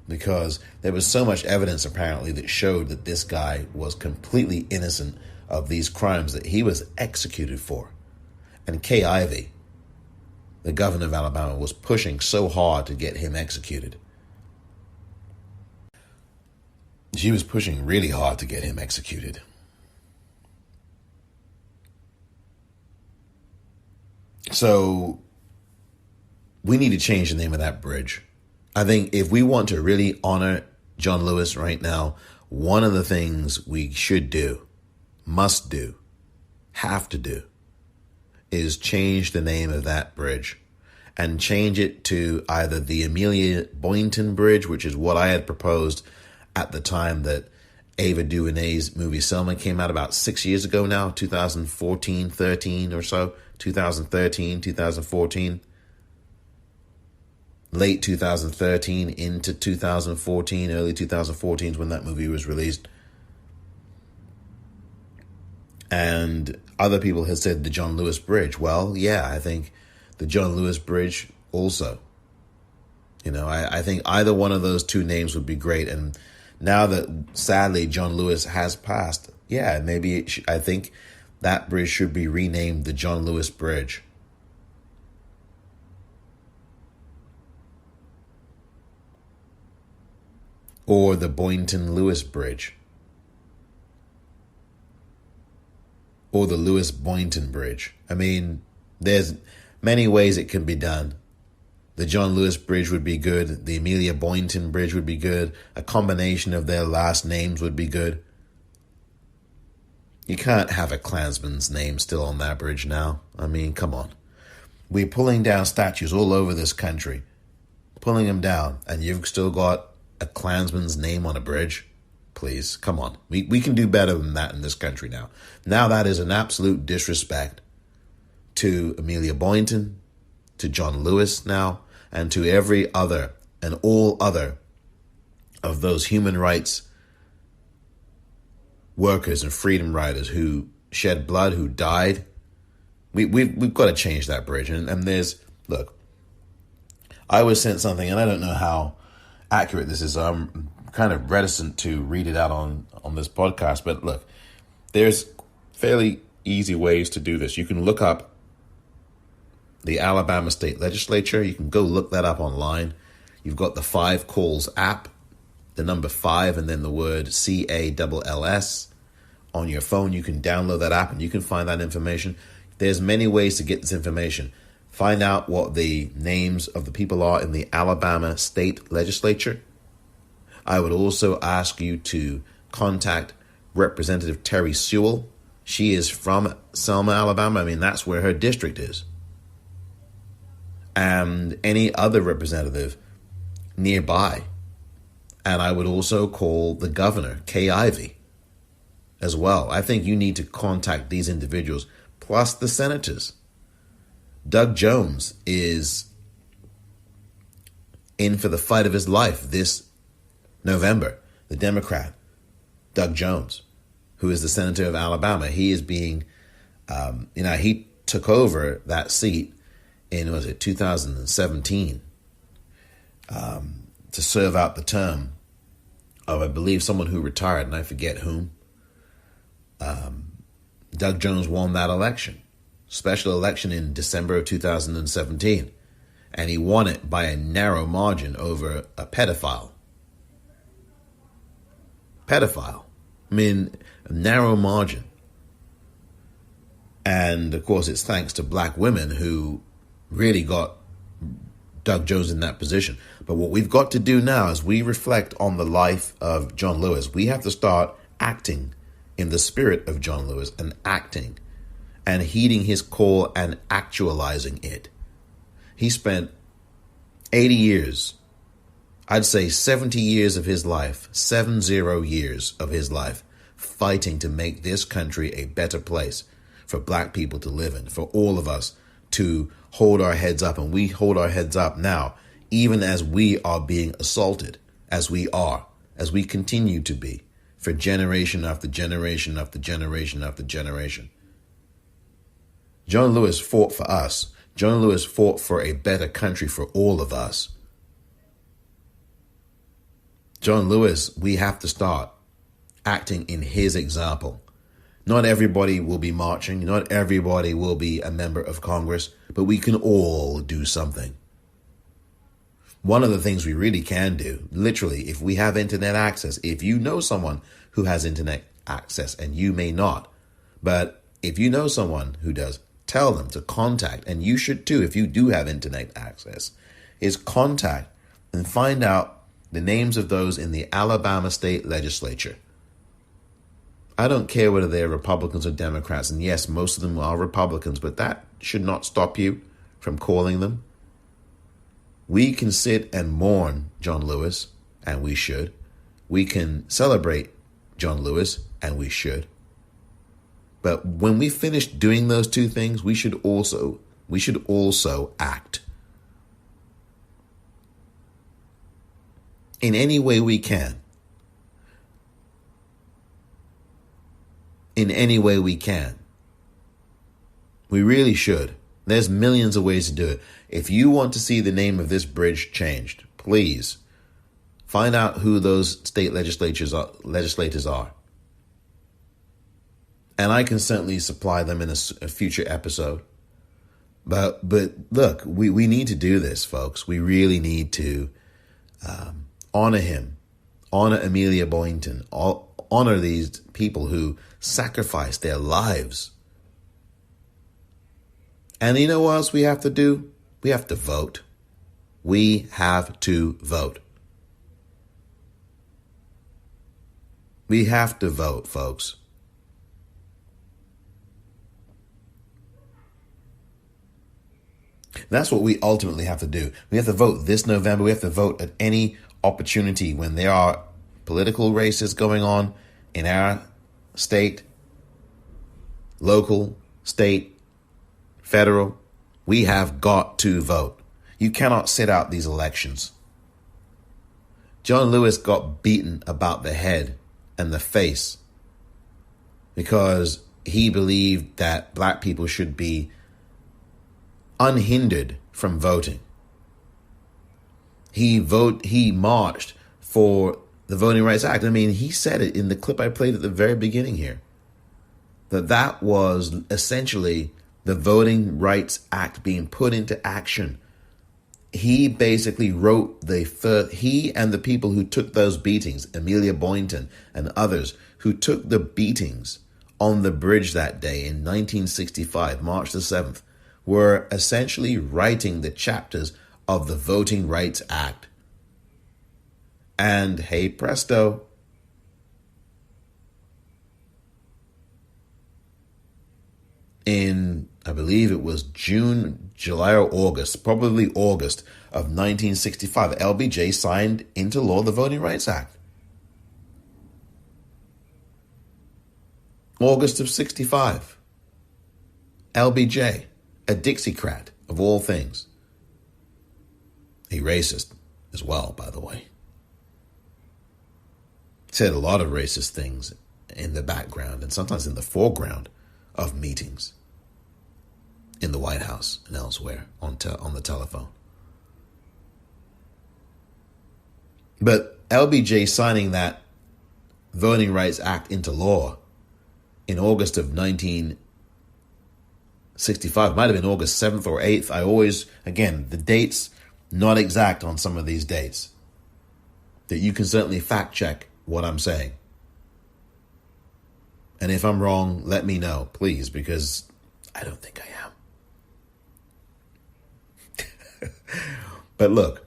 Because there was so much evidence apparently that showed that this guy was completely innocent of these crimes that he was executed for. And Kay Ivey, the governor of Alabama, was pushing so hard to get him executed. She was pushing really hard to get him executed. So we need to change the name of that bridge. I think if we want to really honor John Lewis right now, one of the things we should do, must do, have to do, is change the name of that bridge and change it to either the Amelia Boynton Bridge, which is what I had proposed at the time that Ava DuVernay's movie Selma came out about 6 years ago now, 2014, 13 or so, 2013, 2014. Late 2013 into 2014, early 2014 is when that movie was released. And other people have said the John Lewis Bridge. Well, yeah, I think the John Lewis Bridge also. You know, I think either one of those two names would be great. And now that sadly John Lewis has passed, yeah, maybe I think that bridge should be renamed the John Lewis Bridge. Or the Boynton Lewis Bridge. Or the Lewis Boynton Bridge. I mean, there's many ways it can be done. The John Lewis Bridge would be good. The Amelia Boynton Bridge would be good. A combination of their last names would be good. You can't have a Klansman's name still on that bridge now. I mean, come on. We're pulling down statues all over this country. Pulling them down. And you've still got a Klansman's name on a bridge? Please, come on. We can do better than that in this country now. Now that is an absolute disrespect to Amelia Boynton, to John Lewis now, and to every other and all other of those human rights workers and freedom riders who shed blood, who died. We've got to change that bridge. And there's, look, I was sent something, and I don't know how accurate this is. I'm kind of reticent to read it out on this podcast, but look, there's fairly easy ways to do this. You can look up the Alabama State Legislature. You can go look that up online. You've got the 5 Calls app, the number 5 and then the word CALLS on your phone. You can download that app and you can find that information. There's many ways to get this information. Find out what the names of the people are in the Alabama State Legislature. I would also ask you to contact Representative Terry Sewell. She is from Selma, Alabama. I mean, that's where her district is. and any other representative nearby. And I would also call the governor, Kay Ivey, as well. I think you need to contact these individuals, plus the senators. Doug Jones is in for the fight of his life this November. The Democrat, Doug Jones, who is the senator of Alabama, he is being, he took over that seat in, 2017, to serve out the term of, I believe, someone who retired, and I forget whom. Doug Jones won that election, special election in December of 2017, and he won it by a narrow margin over a pedophile. I mean, a narrow margin. And, of course, it's thanks to black women who really got Doug Jones in that position. But what we've got to do now is we reflect on the life of John Lewis. We have to start acting in the spirit of John Lewis and acting and heeding his call and actualizing it. He spent 80 years, I'd say 70 years of his life, 70 years of his life, fighting to make this country a better place for black people to live in, for all of us to hold our heads up. And we hold our heads up now, even as we are being assaulted, as we continue to be, for generation after generation after generation after generation. John Lewis fought for us. John Lewis fought for a better country for all of us. John Lewis, we have to start acting in his example. Not everybody will be marching. Not everybody will be a member of Congress, but we can all do something. One of the things we really can do, literally, if we have internet access, if you know someone who has internet access, and you may not, but if you know someone who does, tell them to contact, and you should too if you do have internet access, is contact and find out the names of those in the Alabama state legislature. I don't care whether they're Republicans or Democrats, and yes, most of them are Republicans, but that should not stop you from calling them. We can sit and mourn John Lewis, and we should. We can celebrate John Lewis, and we should. But when we finish doing those two things, we should also act. In any way we can. In any way we can. We really should. There's millions of ways to do it. If you want to see the name of this bridge changed, please find out who those state legislators are. And I can certainly supply them in a future episode. But look, we need to do this, folks. We really need to honor him, honor Amelia Boynton, honor these people who sacrificed their lives. And you know what else we have to do? We have to vote. We have to vote. We have to vote, folks. That's what we ultimately have to do. We have to vote this November. We have to vote at any opportunity when there are political races going on in our state, local, state, federal. We have got to vote. You cannot sit out these elections. John Lewis got beaten about the head and the face because he believed that black people should be unhindered from voting. He marched for the Voting Rights Act. I mean, he said it in the clip I played at the very beginning here, that was essentially the Voting Rights Act being put into action. He basically wrote he and the people who took those beatings, Amelia Boynton and others who took the beatings on the bridge that day in 1965, March the 7th, were essentially writing the chapters of the Voting Rights Act. And hey presto, in, I believe, believe it was June, July, or August, probably August of 1965, LBJ signed into law the Voting Rights Act. August of 65. LBJ, a Dixiecrat of all things. A racist as well, by the way. Said a lot of racist things in the background and sometimes in the foreground of meetings in the White House and elsewhere on the telephone. But LBJ signing that Voting Rights Act into law in August of 1965, might have been August 7th or 8th. I always, again, the dates, not exact on some of these dates. That you can certainly fact check what I'm saying. And if I'm wrong, let me know, please, because I don't think I am. But look,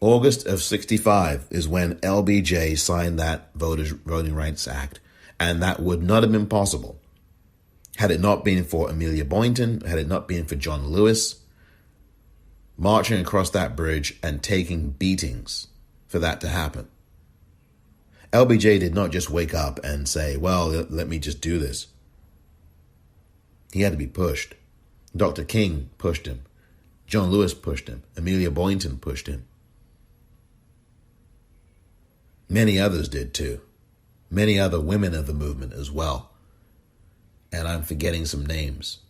August of 65 is when LBJ signed that Voting Rights Act, and that would not have been possible had it not been for Amelia Boynton, had it not been for John Lewis marching across that bridge and taking beatings for that to happen. LBJ did not just wake up and say, well, let me just do this. He had to be pushed. Dr. King pushed him. John Lewis pushed him. Amelia Boynton pushed him. Many others did too. Many other women of the movement as well. And I'm forgetting some names,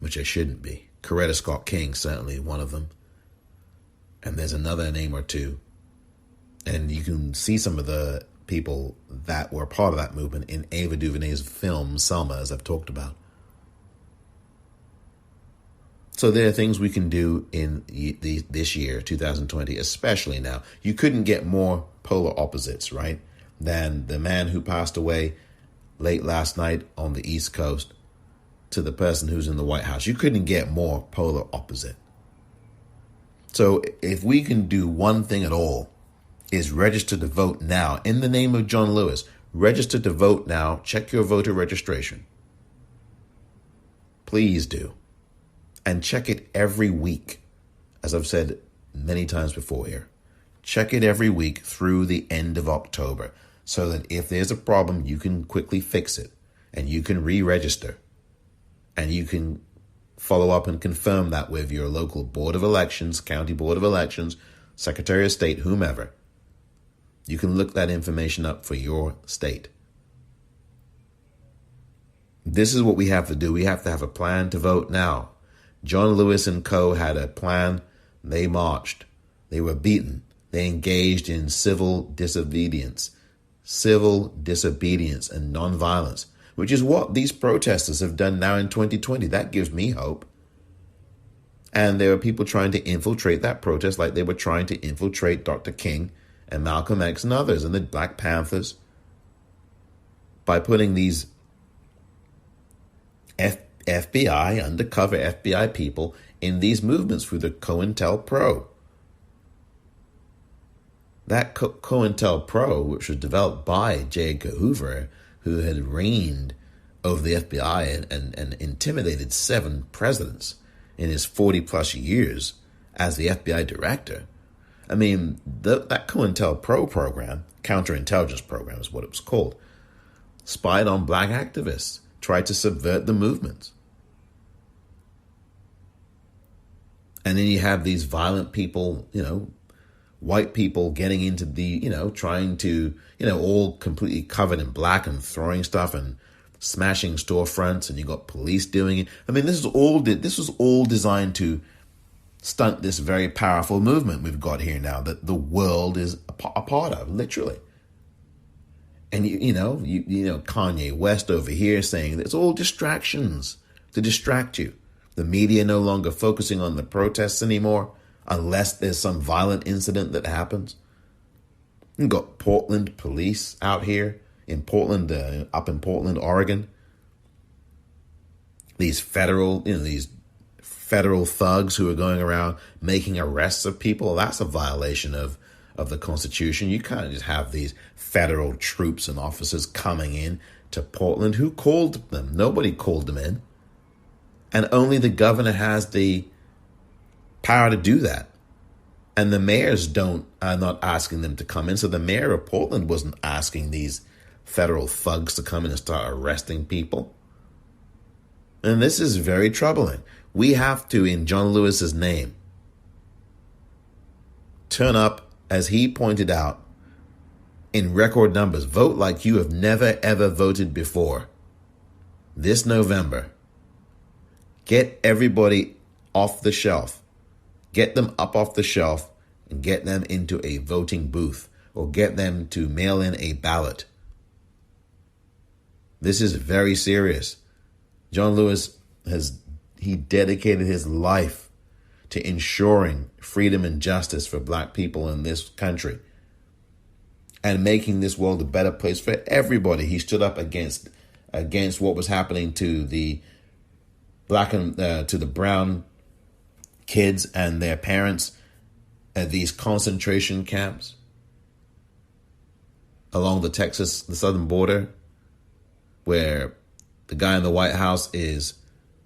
which I shouldn't be. Coretta Scott King, certainly one of them. And there's another name or two. And you can see some of the people that were part of that movement in Ava DuVernay's film, Selma, as I've talked about. So there are things we can do in this year, 2020, especially now. You couldn't get more polar opposites, right, than the man who passed away late last night on the East Coast to the person who's in the White House. You couldn't get more polar opposite. So if we can do one thing at all, is register to vote now in the name of John Lewis. Register to vote now. Check your voter registration. Please do. And check it every week. As I've said many times before here. Check it every week through the end of October so that if there's a problem, you can quickly fix it and you can re-register and you can follow up and confirm that with your local Board of Elections, County Board of Elections, Secretary of State, whomever. You can look that information up for your state. This is what we have to do. We have to have a plan to vote now. John Lewis and co. had a plan. They marched. They were beaten. They engaged in civil disobedience and nonviolence, which is what these protesters have done now in 2020. That gives me hope. And there are people trying to infiltrate that protest like they were trying to infiltrate Dr. King and Malcolm X and others and the Black Panthers by putting these FBI, undercover FBI people in these movements through the COINTELPRO. That COINTELPRO, which was developed by J. Edgar Hoover, who had reigned over the FBI and intimidated 7 presidents in his 40-plus years as the FBI director. I mean, that COINTELPRO program, counterintelligence program is what it was called, spied on black activists, tried to subvert the movement. And then you have these violent people, white people getting into the, trying to, all completely covered in black and throwing stuff and smashing storefronts, and you got police doing it. I mean, this was all designed to stunt this very powerful movement we've got here now that the world is a part of, literally. And you know Kanye West over here saying it's all distractions to distract you. The media no longer focusing on the protests anymore unless there's some violent incident that happens. You've got Portland police out here in Portland, up in Portland, Oregon. These federal thugs who are going around making arrests of people. That's a violation of the Constitution. You can't just have these federal troops and officers coming in, to Portland. Who called them? Nobody called them in. And only the governor has the power to do that. And the mayors are not asking them to come in. So the mayor of Portland wasn't asking these federal thugs to come in and start arresting people. And this is very troubling. We have to, in John Lewis's name, turn up, as he pointed out, in record numbers. Vote like you have never, ever voted before. This November. Get everybody off the shelf. Get them up off the shelf and get them into a voting booth, or get them to mail in a ballot. This is very serious. John Lewis he dedicated his life to ensuring freedom and justice for black people in this country and making this world a better place for everybody. He stood up against what was happening to the black and to the brown kids and their parents at these concentration camps along the southern border, where the guy in the White House is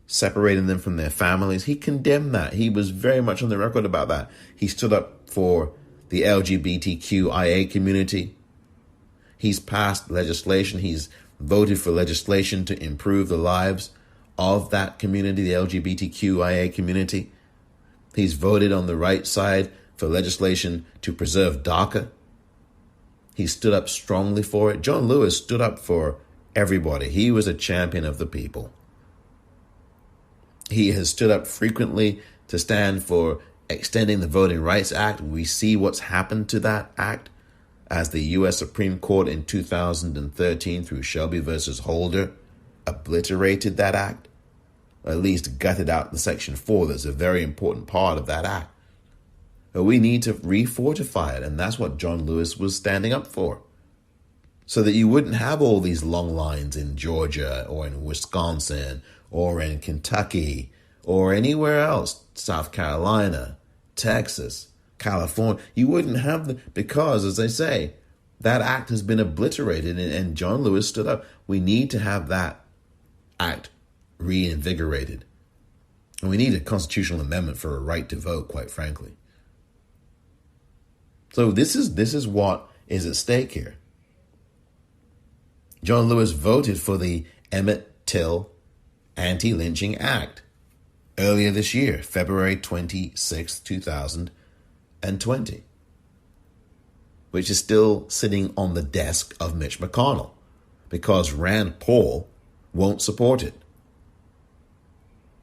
separating them from their families. He condemned that. He was very much on the record about that. He stood up for the LGBTQIA community. He's passed legislation. He's voted for legislation to improve the lives of that community, the LGBTQIA community. He's voted on the right side for legislation to preserve DACA. He stood up strongly for it. John Lewis stood up for everybody. He was a champion of the people. He has stood up frequently to stand for extending the Voting Rights Act. We see what's happened to that act as the U.S. Supreme Court in 2013 through Shelby versus Holder obliterated that act, or at least gutted out the Section 4 that's a very important part of that act. But we need to refortify it, and that's what John Lewis was standing up for, so that you wouldn't have all these long lines in Georgia or in Wisconsin or in Kentucky or anywhere else, South Carolina, Texas, California. You wouldn't have because, as I say, that act has been obliterated, and John Lewis stood up. We need to have that act reinvigorated. And we need a constitutional amendment for a right to vote, quite frankly. So this is what is at stake here. John Lewis voted for the Emmett Till Anti-Lynching Act earlier this year, February 26, 2020, which is still sitting on the desk of Mitch McConnell because Rand Paul won't support it.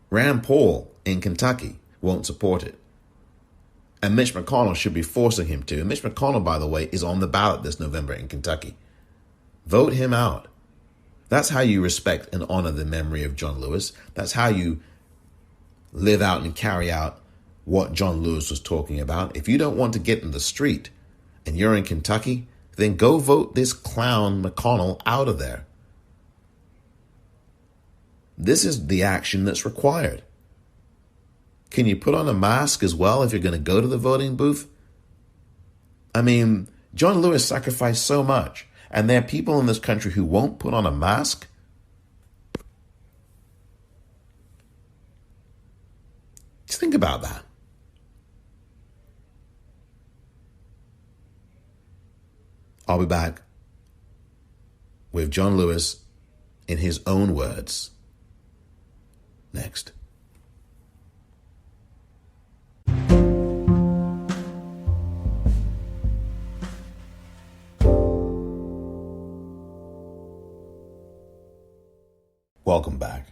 Rand Paul in Kentucky won't support it. And Mitch McConnell should be forcing him to. And Mitch McConnell, by the way, is on the ballot this November in Kentucky. Vote him out. That's how you respect and honor the memory of John Lewis. That's how you live out and carry out what John Lewis was talking about. If you don't want to get in the street and you're in Kentucky, then go vote this clown McConnell out of there. This is the action that's required. Can you put on a mask as well if you're going to go to the voting booth? I mean, John Lewis sacrificed so much. And there are people in this country who won't put on a mask. Just think about that. I'll be back with John Lewis in his own words next. Welcome back.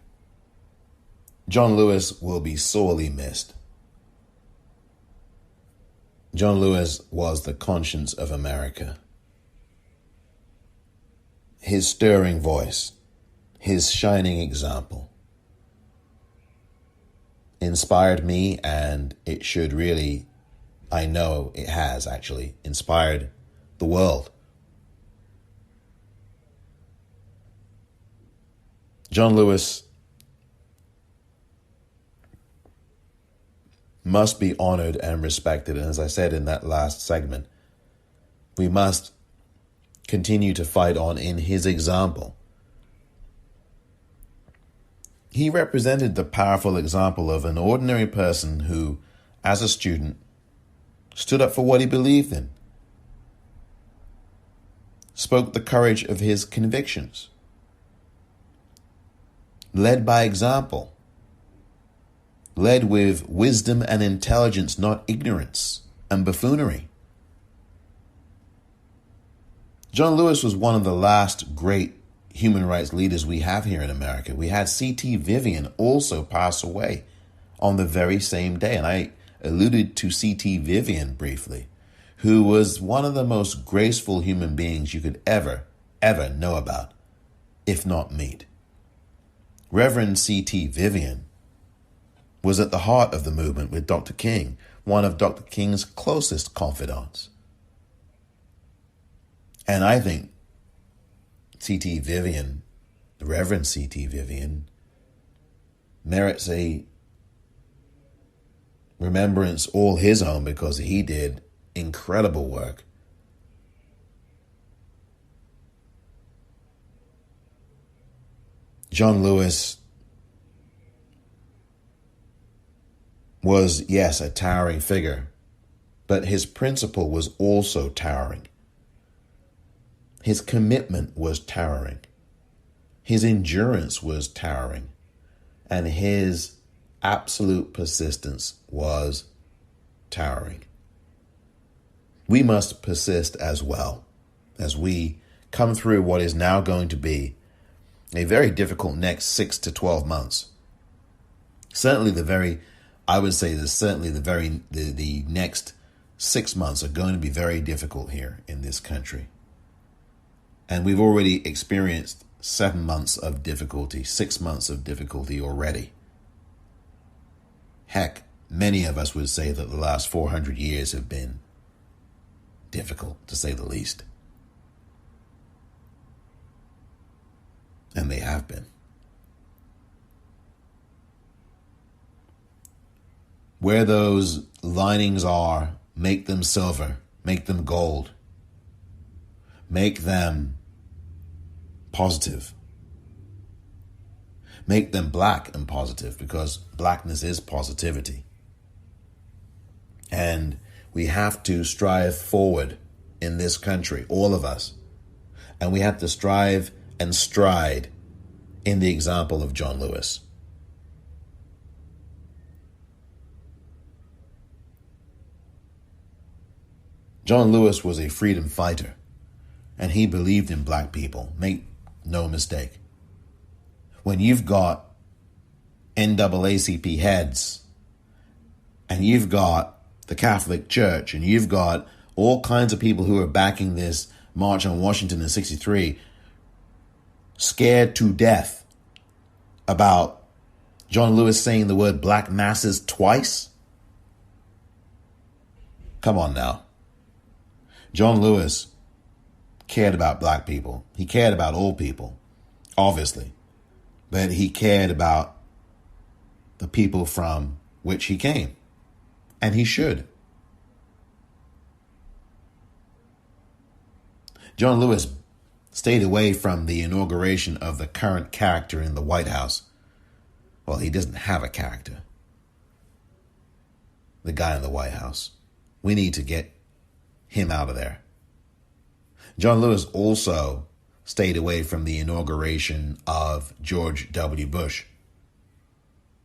John Lewis will be sorely missed. John Lewis was the conscience of America. His stirring voice, his shining example, inspired me, and it should really, I know it has actually, inspired the world. John Lewis must be honored and respected. And as I said in that last segment, we must continue to fight on in his example He represented the powerful example of an ordinary person who, as a student, stood up for what he believed in, spoke the courage of his convictions, led by example, led with wisdom and intelligence, not ignorance and buffoonery. John Lewis was one of the last great human rights leaders we have here in America. We had C.T. Vivian also pass away on the very same day. And I alluded to C.T. Vivian briefly, who was one of the most graceful human beings you could ever know about, if not meet. Reverend C.T. Vivian was at the heart of the movement with Dr. King, one of Dr. King's closest confidants. And I think C.T. Vivian, the Reverend C.T. Vivian, merits a remembrance all his own because he did incredible work. John Lewis was, yes, a towering figure, but his principle was also towering. His commitment was towering. His endurance was towering. And his absolute persistence was towering. We must persist as well as we come through what is now going to be a very difficult next 6 to 12 months. Certainly the next 6 months are going to be very difficult here in this country. And we've already experienced 7 months of difficulty, 6 months of difficulty already. Heck, many of us would say that the last 400 years have been difficult, to say the least. And they have been. Where those linings are, make them silver, make them gold. Make them positive. Make them black and positive, because blackness is positivity. And we have to strive forward in this country, all of us. And we have to strive and stride in the example of John Lewis. John Lewis was a freedom fighter, and he believed in black people. Make no mistake. When you've got NAACP heads, and you've got the Catholic Church, and you've got all kinds of people who are backing this March on Washington in '63, scared to death about John Lewis saying the word black masses twice? Come on now. John Lewis cared about black people. He cared about all people, obviously. But he cared about the people from which he came. And he should. John Lewis stayed away from the inauguration of the current character in the White House. Well, he doesn't have a character. The guy in the White House. We need to get him out of there. John Lewis also stayed away from the inauguration of George W. Bush.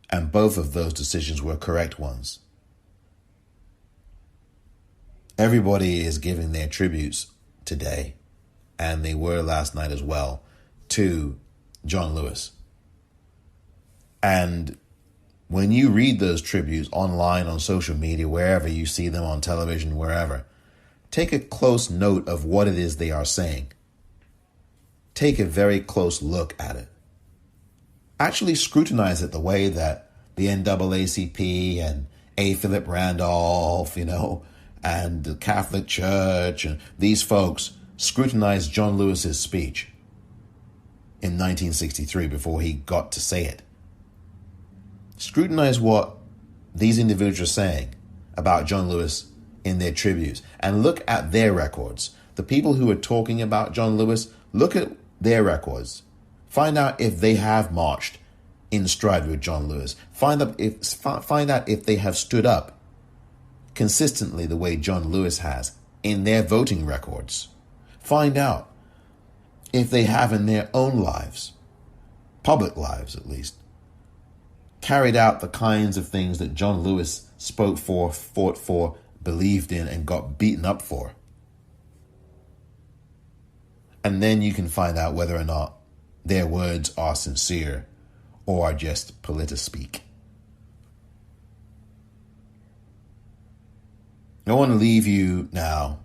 And both of those decisions were correct ones. Everybody is giving their tributes today, and they were last night as well, to John Lewis. And when you read those tributes online, on social media, wherever you see them, on television, wherever, take a close note of what it is they are saying. Take a very close look at it. Actually scrutinize it the way that the NAACP and A. Philip Randolph, and the Catholic Church and these folks scrutinized John Lewis's speech in 1963 before he got to say it. Scrutinize what these individuals are saying about John Lewis in their tributes, and look at their records. The people who are talking about John Lewis, look at their records. Find out if they have marched in stride with John Lewis. Find out if they have stood up consistently the way John Lewis has in their voting records. Find out if they have in their own lives, public lives at least, carried out the kinds of things that John Lewis spoke for, fought for, believed in, and got beaten up for. And then you can find out whether or not their words are sincere or are just politispeak. I want to leave you now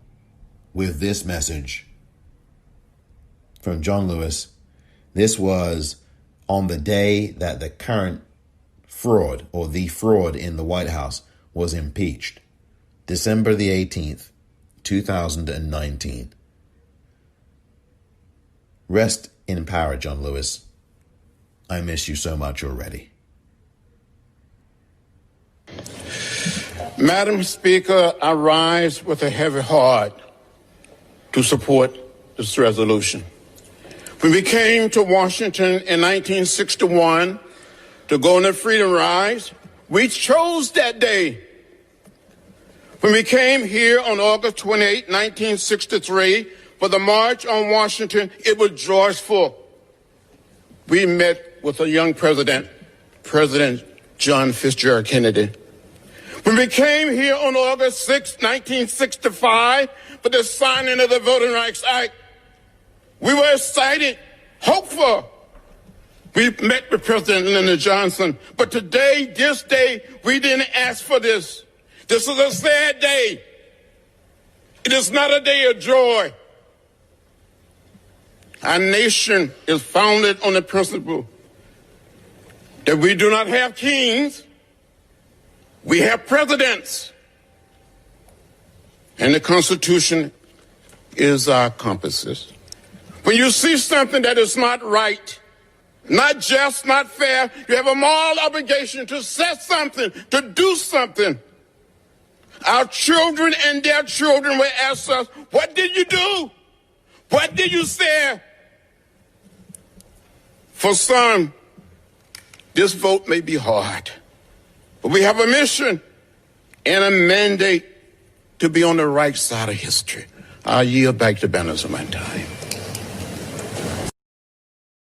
with this message from John Lewis. This was on the day that the current fraud, or the fraud in the White House, was impeached. December the 18th, 2019. Rest in power, John Lewis. I miss you so much already. Madam Speaker, I rise with a heavy heart to support this resolution. When we came to Washington in 1961 to go on the Freedom Rise, we chose that day. When we came here on August 28, 1963, for the March on Washington, it was joyful. We met with a young president, President John Fitzgerald Kennedy. When we came here on August 6, 1965, for the signing of the Voting Rights Act, we were excited, hopeful. We met with President Lyndon Johnson. But today, this day, we didn't ask for this. This is a sad day. It is not a day of joy. Our nation is founded on the principle that we do not have kings, we have presidents. And the Constitution is our compasses. When you see something that is not right, not just, not fair, you have a moral obligation to say something, to do something. Our children and their children will ask us, what did you do? What did you say? For some, this vote may be hard, but we have a mission and a mandate to be on the right side of history. I'll yield back to Banner's of my time.